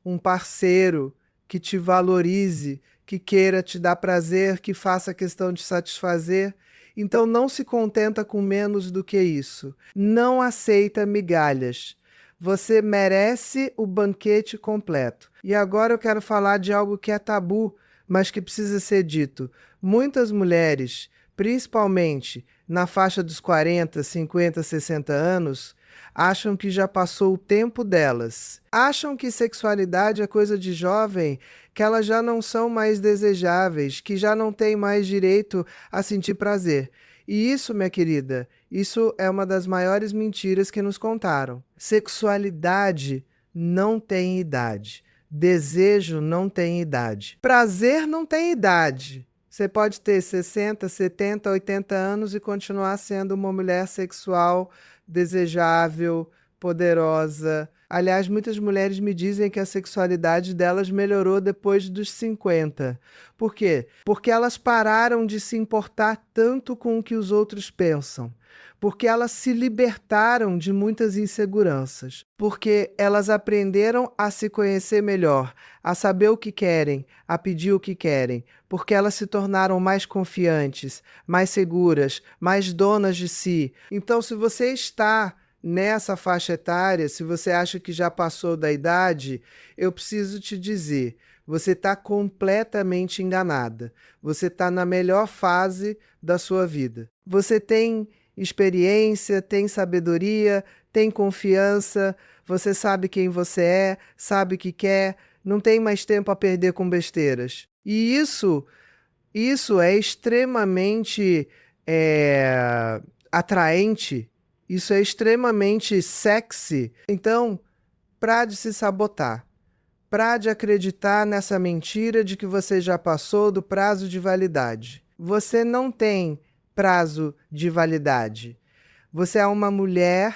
um parceiro que te valorize, que queira te dar prazer, que faça questão de satisfazer. Então não se contenta com menos do que isso. Não aceita migalhas. Você merece o banquete completo. E agora eu quero falar de algo que é tabu, mas que precisa ser dito. Muitas mulheres, principalmente na faixa dos 40, 50, 60 anos, acham que já passou o tempo delas. Acham que sexualidade é coisa de jovem, que elas já não são mais desejáveis, que já não têm mais direito a sentir prazer. E isso, minha querida, isso é uma das maiores mentiras que nos contaram. Sexualidade não tem idade. Desejo não tem idade. Prazer não tem idade. Você pode ter 60, 70, 80 anos e continuar sendo uma mulher sexual, desejável, poderosa. Aliás, muitas mulheres me dizem que a sexualidade delas melhorou depois dos 50. Por quê? Porque elas pararam de se importar tanto com o que os outros pensam. Porque elas se libertaram de muitas inseguranças. Porque elas aprenderam a se conhecer melhor, a saber o que querem, a pedir o que querem. Porque elas se tornaram mais confiantes, mais seguras, mais donas de si. Então, se você está nessa faixa etária, se você acha que já passou da idade, eu preciso te dizer, você está completamente enganada. Você está na melhor fase da sua vida. Você tem experiência, tem sabedoria, tem confiança, você sabe quem você é, sabe o que quer, não tem mais tempo a perder com besteiras. E isso é extremamente atraente. Isso é extremamente sexy. Então, para de se sabotar. Para de acreditar nessa mentira de que você já passou do prazo de validade. Você não tem prazo de validade. Você é uma mulher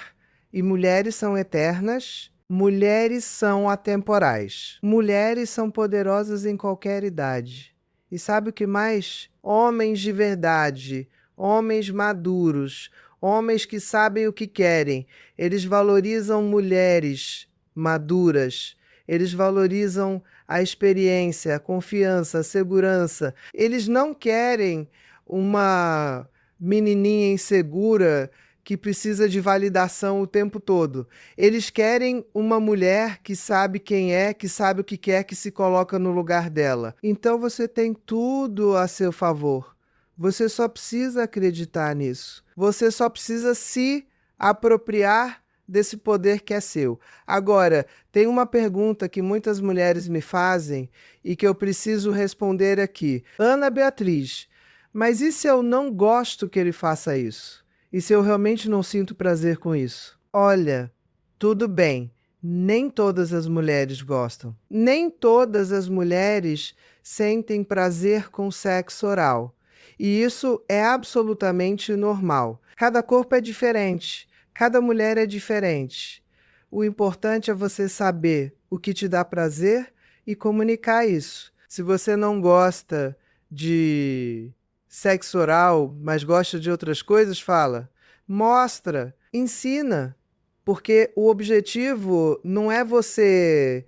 e mulheres são eternas. Mulheres são atemporais. Mulheres são poderosas em qualquer idade. E sabe o que mais? Homens de verdade, homens maduros, homens que sabem o que querem. Eles valorizam mulheres maduras. eles valorizam a experiência, a confiança, a segurança. Eles não querem uma menininha insegura que precisa de validação o tempo todo. Eles querem uma mulher que sabe quem é, que sabe o que quer, que se coloca no lugar dela. Então você tem tudo a seu favor. Você só precisa acreditar nisso. Você só precisa se apropriar desse poder que é seu. Agora, tem uma pergunta que muitas mulheres me fazem e que eu preciso responder aqui. Ana Beatriz, mas e se eu não gosto que ele faça isso? E se eu realmente não sinto prazer com isso? Olha, tudo bem, nem todas as mulheres gostam. Nem todas as mulheres sentem prazer com sexo oral. E isso é absolutamente normal. Cada corpo é diferente, cada mulher é diferente. O importante é você saber o que te dá prazer e comunicar isso. Se você não gosta de sexo oral, mas gosta de outras coisas, fala. Mostra, ensina. Porque o objetivo não é você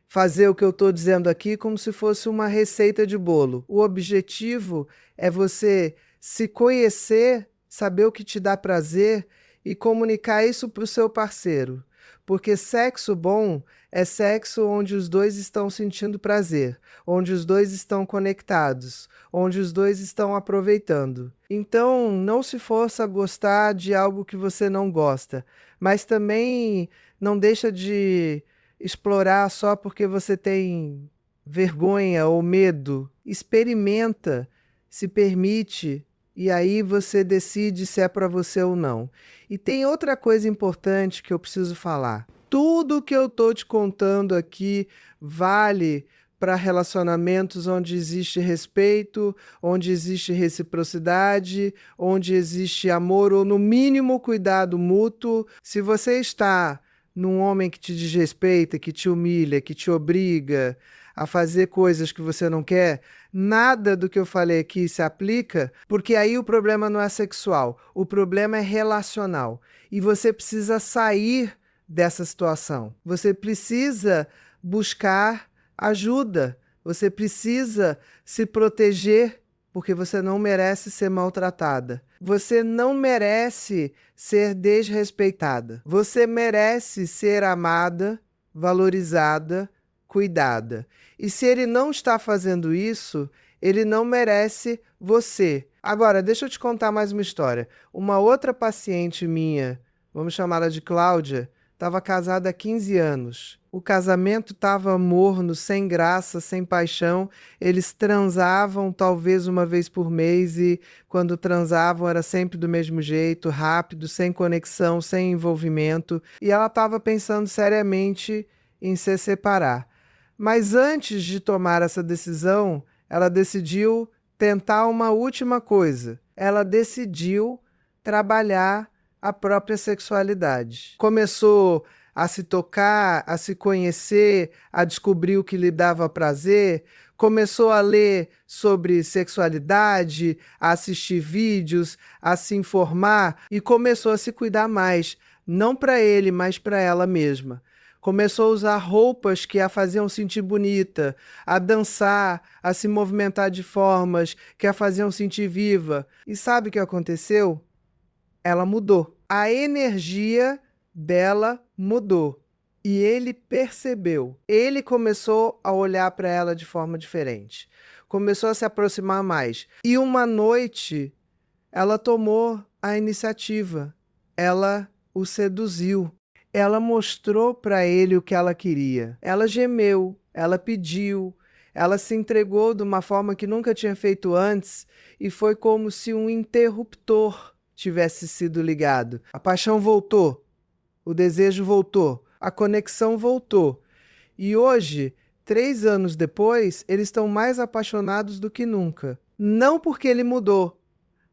fazer o que eu estou dizendo aqui como se fosse uma receita de bolo. O objetivo é você se conhecer, saber o que te dá prazer e comunicar isso para o seu parceiro. Porque sexo bom é sexo onde os dois estão sentindo prazer, onde os dois estão conectados, onde os dois estão aproveitando. Então, não se força a gostar de algo que você não gosta, mas também não deixa de explorar só porque você tem vergonha ou medo. Experimenta, se permite, e aí você decide se é para você ou não. E tem outra coisa importante que eu preciso falar. Tudo que eu estou te contando aqui vale para relacionamentos onde existe respeito, onde existe reciprocidade, onde existe amor ou, no mínimo, cuidado mútuo. Se você está num homem que te desrespeita, que te humilha, que te obriga a fazer coisas que você não quer, nada do que eu falei aqui se aplica, porque aí o problema não é sexual, o problema é relacional. E você precisa sair dessa situação. Você precisa buscar ajuda. Você precisa se proteger, porque você não merece ser maltratada. Você não merece ser desrespeitada. Você merece ser amada, valorizada, cuidada. E se ele não está fazendo isso, ele não merece você. Agora, deixa eu te contar mais uma história. Uma outra paciente minha, vamos chamá-la de Cláudia, estava casada há 15 anos. O casamento estava morno, sem graça, sem paixão. Eles transavam talvez uma vez por mês e quando transavam era sempre do mesmo jeito, rápido, sem conexão, sem envolvimento. E ela estava pensando seriamente em se separar. Mas antes de tomar essa decisão, ela decidiu tentar uma última coisa. Ela decidiu trabalhar a própria sexualidade. Começou a se tocar, a se conhecer, a descobrir o que lhe dava prazer, começou a ler sobre sexualidade, a assistir vídeos, a se informar e começou a se cuidar mais, não para ele, mas para ela mesma. Começou a usar roupas que a faziam sentir bonita, a dançar, a se movimentar de formas que a faziam sentir viva. E sabe o que aconteceu? Ela mudou. A energia dela mudou. E ele percebeu. Ele começou a olhar para ela de forma diferente. Começou a se aproximar mais. E uma noite, ela tomou a iniciativa. Ela o seduziu. Ela mostrou para ele o que ela queria. Ela gemeu, ela pediu, ela se entregou de uma forma que nunca tinha feito antes e foi como se um interruptor tivesse sido ligado. A paixão voltou, o desejo voltou, a conexão voltou. E hoje, 3 anos depois, eles estão mais apaixonados do que nunca. Não porque ele mudou,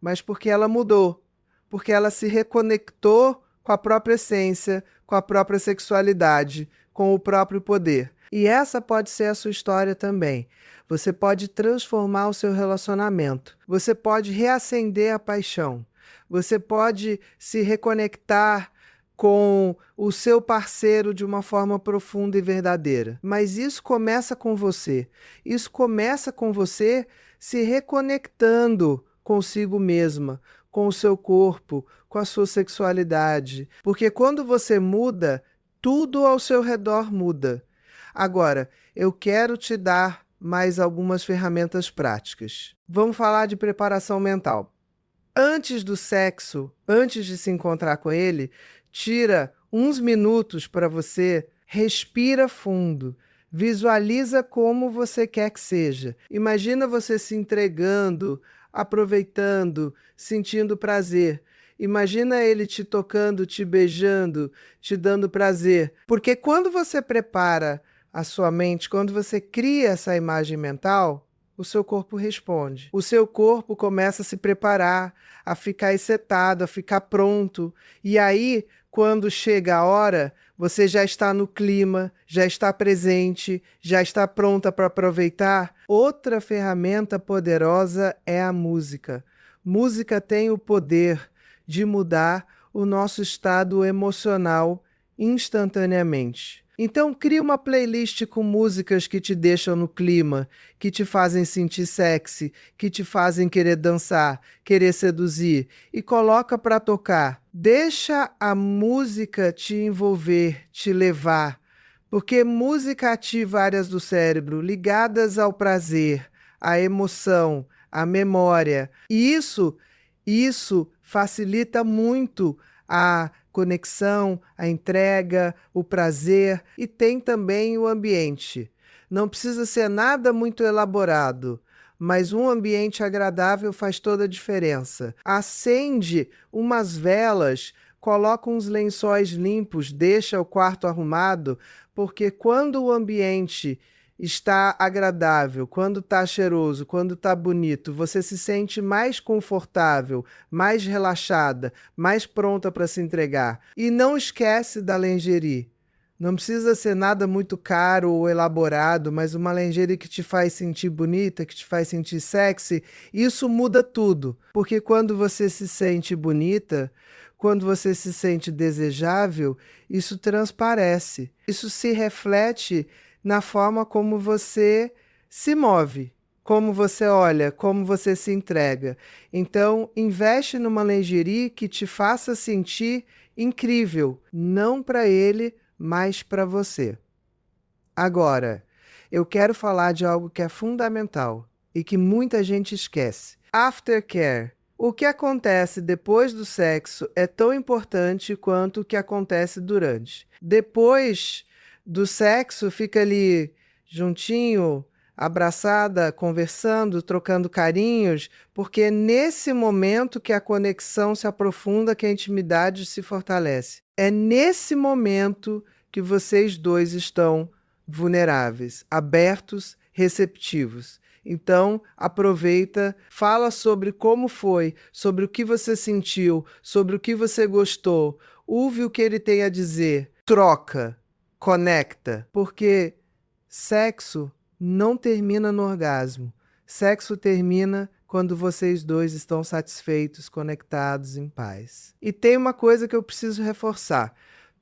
mas porque ela mudou. Porque ela se reconectou com a própria essência, com a própria sexualidade, com o próprio poder. E essa pode ser a sua história também. Você pode transformar o seu relacionamento. Você pode reacender a paixão. Você pode se reconectar com o seu parceiro de uma forma profunda e verdadeira. Mas isso começa com você. Isso começa com você se reconectando consigo mesma, com o seu corpo, com a sua sexualidade. Porque quando você muda, tudo ao seu redor muda. Agora, eu quero te dar mais algumas ferramentas práticas. Vamos falar de preparação mental. Antes do sexo, antes de se encontrar com ele, tira uns minutos para você, respira fundo, visualiza como você quer que seja. Imagina você se entregando, aproveitando, sentindo prazer. Imagina ele te tocando, te beijando, te dando prazer. Porque quando você prepara a sua mente, quando você cria essa imagem mental, o seu corpo responde. O seu corpo começa a se preparar, a ficar excitado, a ficar pronto. E aí, quando chega a hora, você já está no clima, já está presente, já está pronta para aproveitar. Outra ferramenta poderosa é a música. Música tem o poder de mudar o nosso estado emocional instantaneamente. Então, crie uma playlist com músicas que te deixam no clima, que te fazem sentir sexy, que te fazem querer dançar, querer seduzir, e coloca para tocar. Deixa a música te envolver, te levar, porque música ativa áreas do cérebro ligadas ao prazer, à emoção, à memória. E isso facilita muito a conexão, a entrega, o prazer, e tem também o ambiente. Não precisa ser nada muito elaborado, mas um ambiente agradável faz toda a diferença. Acende umas velas, coloca uns lençóis limpos, deixa o quarto arrumado, porque quando o ambiente está agradável, quando está cheiroso, quando está bonito, você se sente mais confortável, mais relaxada, mais pronta para se entregar. E não esquece da lingerie. Não precisa ser nada muito caro ou elaborado, mas uma lingerie que te faz sentir bonita, que te faz sentir sexy, isso muda tudo. Porque quando você se sente bonita, quando você se sente desejável, isso transparece. Isso se reflete na forma como você se move, como você olha, como você se entrega. Então, investe numa lingerie que te faça sentir incrível, não para ele, mas para você. Agora, eu quero falar de algo que é fundamental e que muita gente esquece. Aftercare. O que acontece depois do sexo é tão importante quanto o que acontece durante. Depois do sexo, fica ali juntinho, abraçada, conversando, trocando carinhos, porque é nesse momento que a conexão se aprofunda, que a intimidade se fortalece. É nesse momento que vocês dois estão vulneráveis, abertos, receptivos. Então, aproveita, fala sobre como foi, sobre o que você sentiu, sobre o que você gostou, ouve o que ele tem a dizer, troca, conecta, porque sexo não termina no orgasmo. Sexo termina quando vocês dois estão satisfeitos, conectados, em paz. E tem uma coisa que eu preciso reforçar.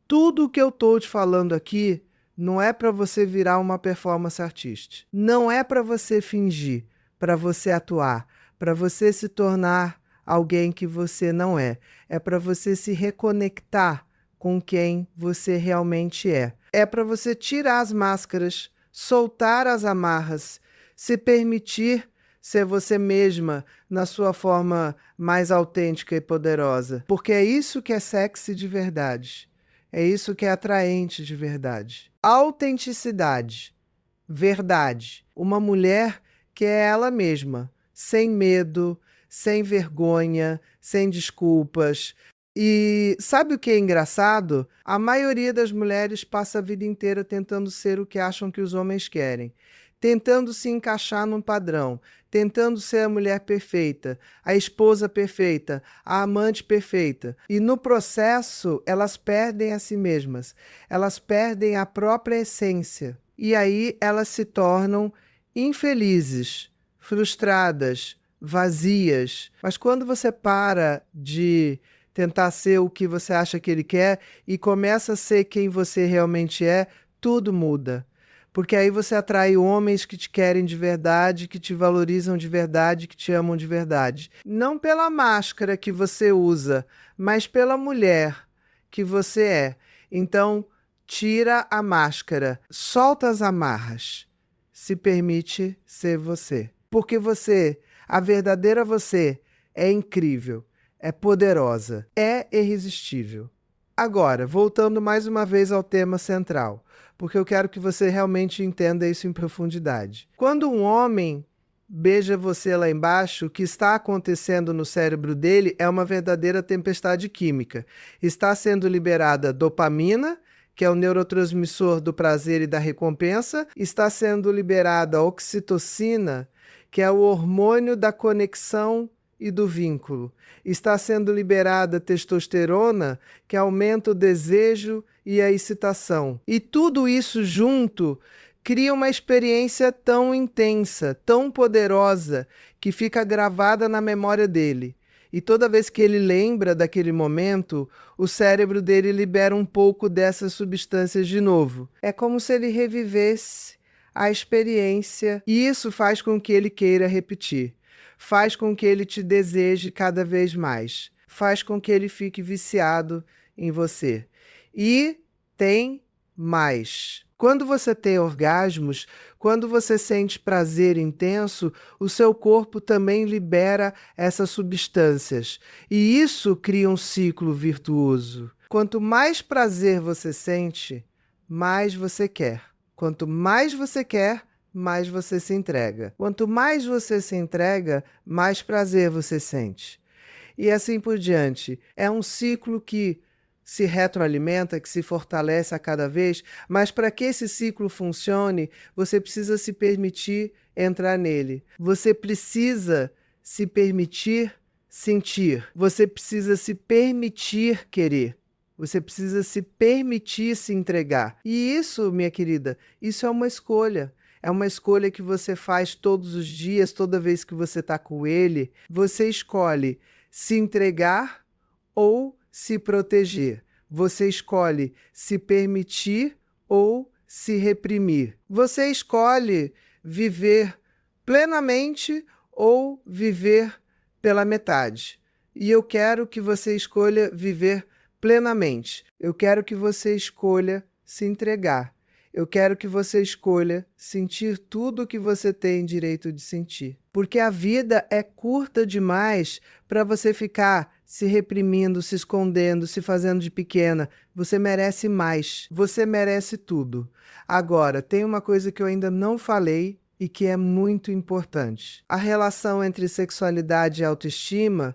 Tudo o que eu estou te falando aqui não é para você virar uma performance artística. Não é para você fingir, para você atuar, para você se tornar alguém que você não é. É para você se reconectar com quem você realmente é. É para você tirar as máscaras, soltar as amarras, se permitir ser você mesma na sua forma mais autêntica e poderosa. Porque é isso que é sexy de verdade. É isso que é atraente de verdade. Autenticidade, verdade. Uma mulher que é ela mesma, sem medo, sem vergonha, sem desculpas. E sabe o que é engraçado? A maioria das mulheres passa a vida inteira tentando ser o que acham que os homens querem, tentando se encaixar num padrão, tentando ser a mulher perfeita, a esposa perfeita, a amante perfeita. E no processo, elas perdem a si mesmas, elas perdem a própria essência. E aí elas se tornam infelizes, frustradas, vazias. Mas quando você para de tentar ser o que você acha que ele quer e começa a ser quem você realmente é, tudo muda. Porque aí você atrai homens que te querem de verdade, que te valorizam de verdade, que te amam de verdade. Não pela máscara que você usa, mas pela mulher que você é. Então, tira a máscara, solta as amarras, se permite ser você. Porque você, a verdadeira você, é incrível, é poderosa, é irresistível. Agora, voltando mais uma vez ao tema central, porque eu quero que você realmente entenda isso em profundidade. Quando um homem beija você lá embaixo, o que está acontecendo no cérebro dele é uma verdadeira tempestade química. Está sendo liberada dopamina, que é o neurotransmissor do prazer e da recompensa, está sendo liberada oxitocina, que é o hormônio da conexão e do vínculo. Está sendo liberada testosterona, que aumenta o desejo e a excitação. E tudo isso junto cria uma experiência tão intensa, tão poderosa, que fica gravada na memória dele. E toda vez que ele lembra daquele momento, o cérebro dele libera um pouco dessas substâncias de novo. É como se ele revivesse a experiência, e isso faz com que ele queira repetir. Faz com que ele te deseje cada vez mais. Faz com que ele fique viciado em você. E tem mais. Quando você tem orgasmos, quando você sente prazer intenso, o seu corpo também libera essas substâncias. E isso cria um ciclo virtuoso. Quanto mais prazer você sente, mais você quer. Quanto mais você quer, mais você se entrega. Quanto mais você se entrega, mais prazer você sente. E assim por diante. É um ciclo que se retroalimenta, que se fortalece a cada vez, mas para que esse ciclo funcione, você precisa se permitir entrar nele. Você precisa se permitir sentir. Você precisa se permitir querer. Você precisa se permitir se entregar. E isso, minha querida, isso é uma escolha. É uma escolha que você faz todos os dias, toda vez que você está com ele. Você escolhe se entregar ou se proteger. Você escolhe se permitir ou se reprimir. Você escolhe viver plenamente ou viver pela metade. E eu quero que você escolha viver plenamente. Eu quero que você escolha se entregar. Eu quero que você escolha sentir tudo o que você tem direito de sentir. Porque a vida é curta demais para você ficar se reprimindo, se escondendo, se fazendo de pequena. Você merece mais. Você merece tudo. Agora, tem uma coisa que eu ainda não falei e que é muito importante. A relação entre sexualidade e autoestima,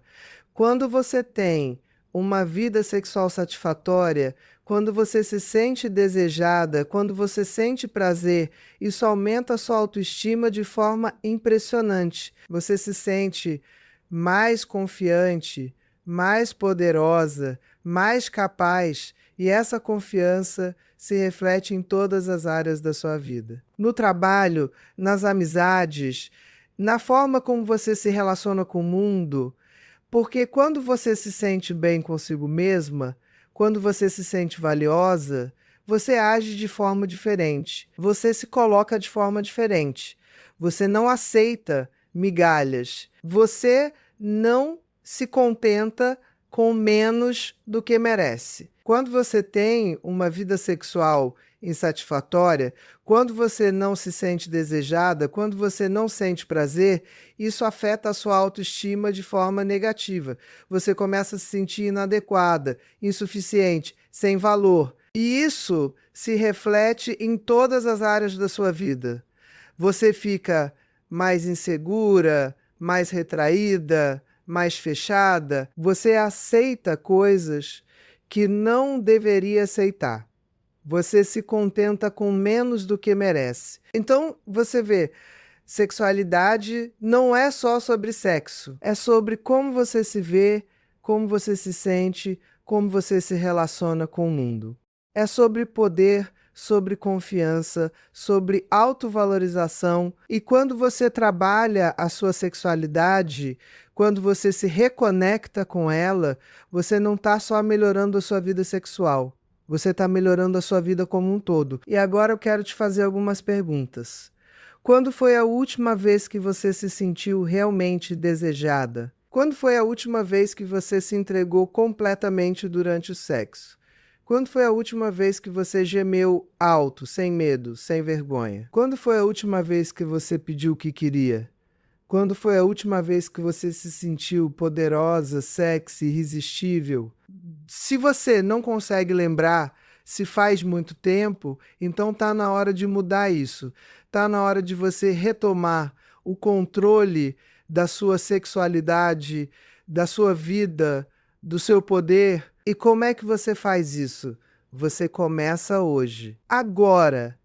quando você tem uma vida sexual satisfatória, quando você se sente desejada, quando você sente prazer, isso aumenta a sua autoestima de forma impressionante. Você se sente mais confiante, mais poderosa, mais capaz, e essa confiança se reflete em todas as áreas da sua vida. No trabalho, nas amizades, na forma como você se relaciona com o mundo, porque quando você se sente bem consigo mesma, quando você se sente valiosa, você age de forma diferente. Você se coloca de forma diferente. Você não aceita migalhas. Você não se contenta com menos do que merece. Quando você tem uma vida sexual insatisfatória, quando você não se sente desejada, quando você não sente prazer, isso afeta a sua autoestima de forma negativa. Você começa a se sentir inadequada, insuficiente, sem valor. E isso se reflete em todas as áreas da sua vida. Você fica mais insegura, mais retraída, mais fechada. Você aceita coisas que não deveria aceitar. Você se contenta com menos do que merece. Então, você vê, sexualidade não é só sobre sexo. É sobre como você se vê, como você se sente, como você se relaciona com o mundo. É sobre poder, sobre confiança, sobre autovalorização. E quando você trabalha a sua sexualidade, quando você se reconecta com ela, você não está só melhorando a sua vida sexual, você está melhorando a sua vida como um todo. E agora eu quero te fazer algumas perguntas. Quando foi a última vez que você se sentiu realmente desejada? Quando foi a última vez que você se entregou completamente durante o sexo? Quando foi a última vez que você gemeu alto, sem medo, sem vergonha? Quando foi a última vez que você pediu o que queria? Quando foi a última vez que você se sentiu poderosa, sexy, irresistível? Se você não consegue lembrar, se faz muito tempo, então tá na hora de mudar isso. Tá na hora de você retomar o controle da sua sexualidade, da sua vida, do seu poder. E como é que você faz isso? Você começa hoje. Agora.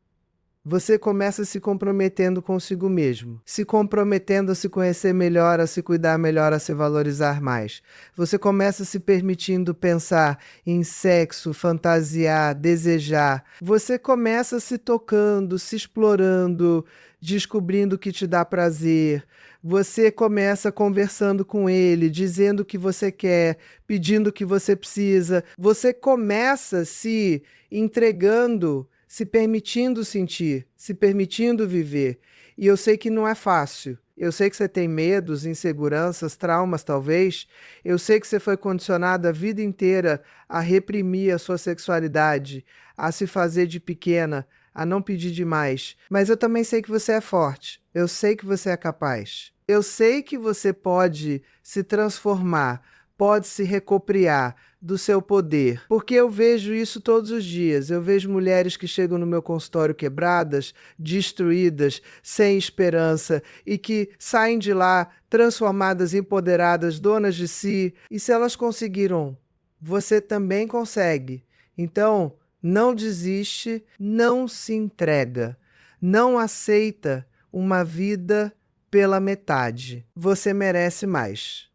Você começa se comprometendo consigo mesmo, se comprometendo a se conhecer melhor, a se cuidar melhor, a se valorizar mais. Você começa se permitindo pensar em sexo, fantasiar, desejar. Você começa se tocando, se explorando, descobrindo o que te dá prazer. Você começa conversando com ele, dizendo o que você quer, pedindo o que você precisa. Você começa se entregando, se permitindo sentir, se permitindo viver. E eu sei que não é fácil. Eu sei que você tem medos, inseguranças, traumas talvez. Eu sei que você foi condicionado a vida inteira a reprimir a sua sexualidade, a se fazer de pequena, a não pedir demais. Mas eu também sei que você é forte. Eu sei que você é capaz. Eu sei que você pode se transformar, pode se recopriar do seu poder, porque eu vejo isso todos os dias. Eu vejo mulheres que chegam no meu consultório quebradas, destruídas, sem esperança e que saem de lá transformadas, empoderadas, donas de si. E se elas conseguiram, você também consegue. Então, não desiste, não se entrega, não aceita uma vida pela metade. Você merece mais.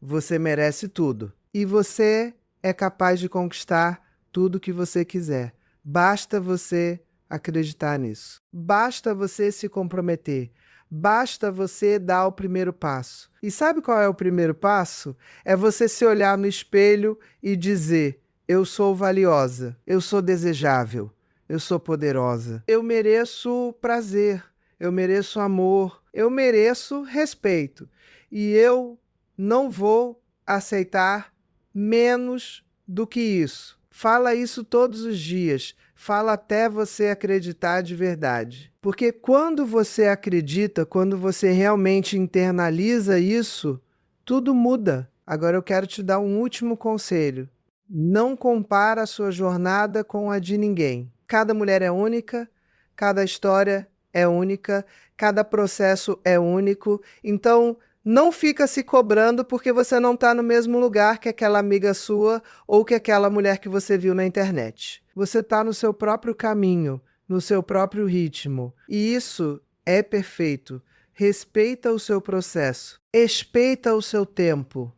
Você merece tudo. E você é capaz de conquistar tudo que você quiser. Basta você acreditar nisso. Basta você se comprometer. Basta você dar o primeiro passo. E sabe qual é o primeiro passo? É você se olhar no espelho e dizer: eu sou valiosa, eu sou desejável, eu sou poderosa. Eu mereço prazer, eu mereço amor, eu mereço respeito. E eu não vou aceitar menos do que isso. Fala isso todos os dias. Fala até você acreditar de verdade. Porque quando você acredita, quando você realmente internaliza isso, tudo muda. Agora eu quero te dar um último conselho. Não compara a sua jornada com a de ninguém. Cada mulher é única, cada história é única, cada processo é único. Então, não fica se cobrando porque você não está no mesmo lugar que aquela amiga sua ou que aquela mulher que você viu na internet. Você está no seu próprio caminho, no seu próprio ritmo. E isso é perfeito. Respeita o seu processo, respeita o seu tempo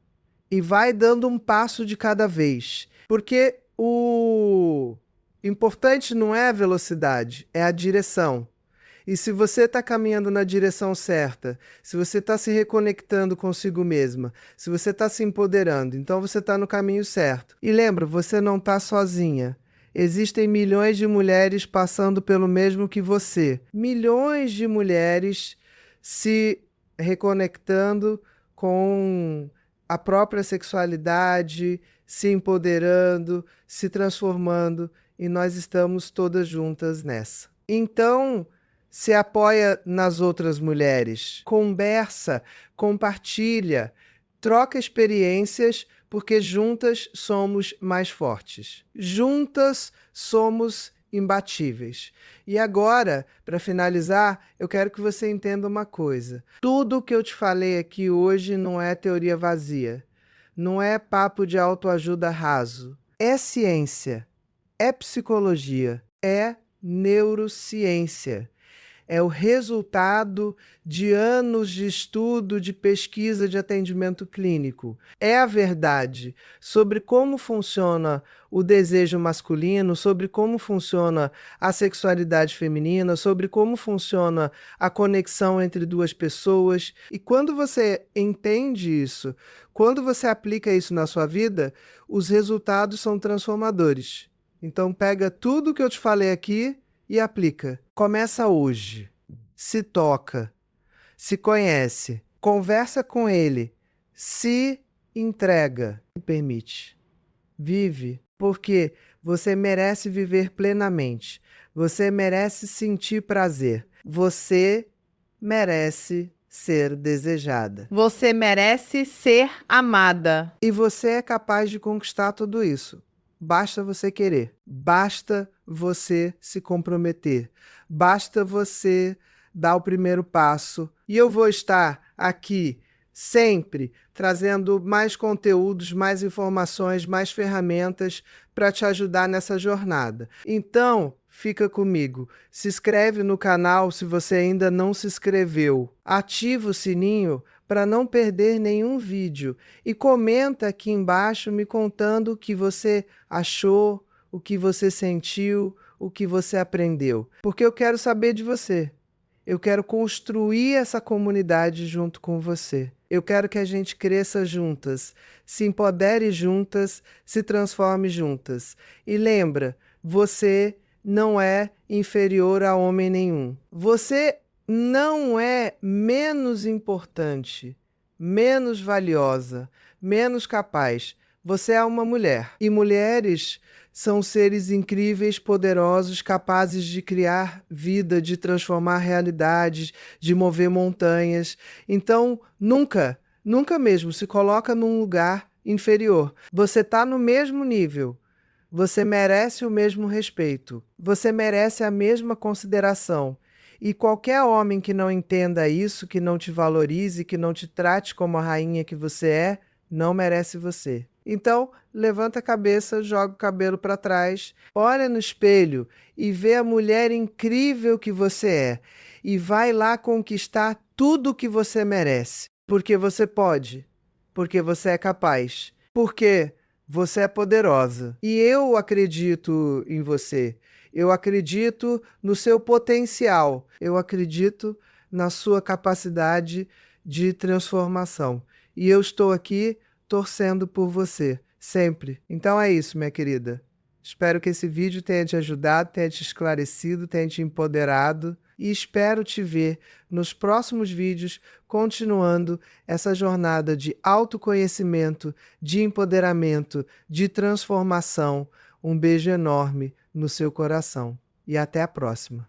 e vai dando um passo de cada vez. Porque o importante não é a velocidade, é a direção. E se você está caminhando na direção certa, se você está se reconectando consigo mesma, se você está se empoderando, então você está no caminho certo. E lembra, você não está sozinha. Existem milhões de mulheres passando pelo mesmo que você. Milhões de mulheres se reconectando com a própria sexualidade, se empoderando, se transformando, e nós estamos todas juntas nessa. Então, se apoia nas outras mulheres, conversa, compartilha, troca experiências, porque juntas somos mais fortes. Juntas somos imbatíveis. E agora, para finalizar, eu quero que você entenda uma coisa. Tudo o que eu te falei aqui hoje não é teoria vazia, não é papo de autoajuda raso. É ciência, é psicologia, é neurociência. é o resultado de anos de estudo, de pesquisa, de atendimento clínico. É a verdade sobre como funciona o desejo masculino, sobre como funciona a sexualidade feminina, sobre como funciona a conexão entre duas pessoas. E quando você entende isso, quando você aplica isso na sua vida, os resultados são transformadores. Então pega tudo que eu te falei aqui e aplica. Começa hoje. Se toca. Se conhece. Conversa com ele. Se entrega. Se permite. Vive. Porque você merece viver plenamente. Você merece sentir prazer. Você merece ser desejada. Você merece ser amada. E você é capaz de conquistar tudo isso. Basta você querer. Basta você se comprometer. Basta você dar o primeiro passo. E eu vou estar aqui sempre trazendo mais conteúdos, mais informações, mais ferramentas para te ajudar nessa jornada. Então, fica comigo. Se inscreve no canal se você ainda não se inscreveu. Ativa o sininho para não perder nenhum vídeo. E comenta aqui embaixo me contando o que você achou, o que você sentiu, o que você aprendeu. Porque eu quero saber de você. Eu quero construir essa comunidade junto com você. Eu quero que a gente cresça juntas, se empodere juntas, se transforme juntas. E lembra, você não é inferior a homem nenhum. Você não é menos importante, menos valiosa, menos capaz. Você é uma mulher. E mulheres são seres incríveis, poderosos, capazes de criar vida, de transformar realidades, de mover montanhas. Então, nunca mesmo se coloca num lugar inferior. Você está no mesmo nível. Você merece o mesmo respeito. Você merece a mesma consideração. E qualquer homem que não entenda isso, que não te valorize, que não te trate como a rainha que você é, não merece você. Então, levanta a cabeça, joga o cabelo para trás, olha no espelho e vê a mulher incrível que você é. E vai lá conquistar tudo o que você merece. Porque você pode. Porque você é capaz. Porque você é poderosa. E eu acredito em você. Eu acredito no seu potencial. Eu acredito na sua capacidade de transformação. E eu estou aqui torcendo por você, sempre. Então é isso, minha querida. Espero que esse vídeo tenha te ajudado, tenha te esclarecido, tenha te empoderado. E espero te ver nos próximos vídeos, continuando essa jornada de autoconhecimento, de empoderamento, de transformação. Um beijo enorme no seu coração. E até a próxima.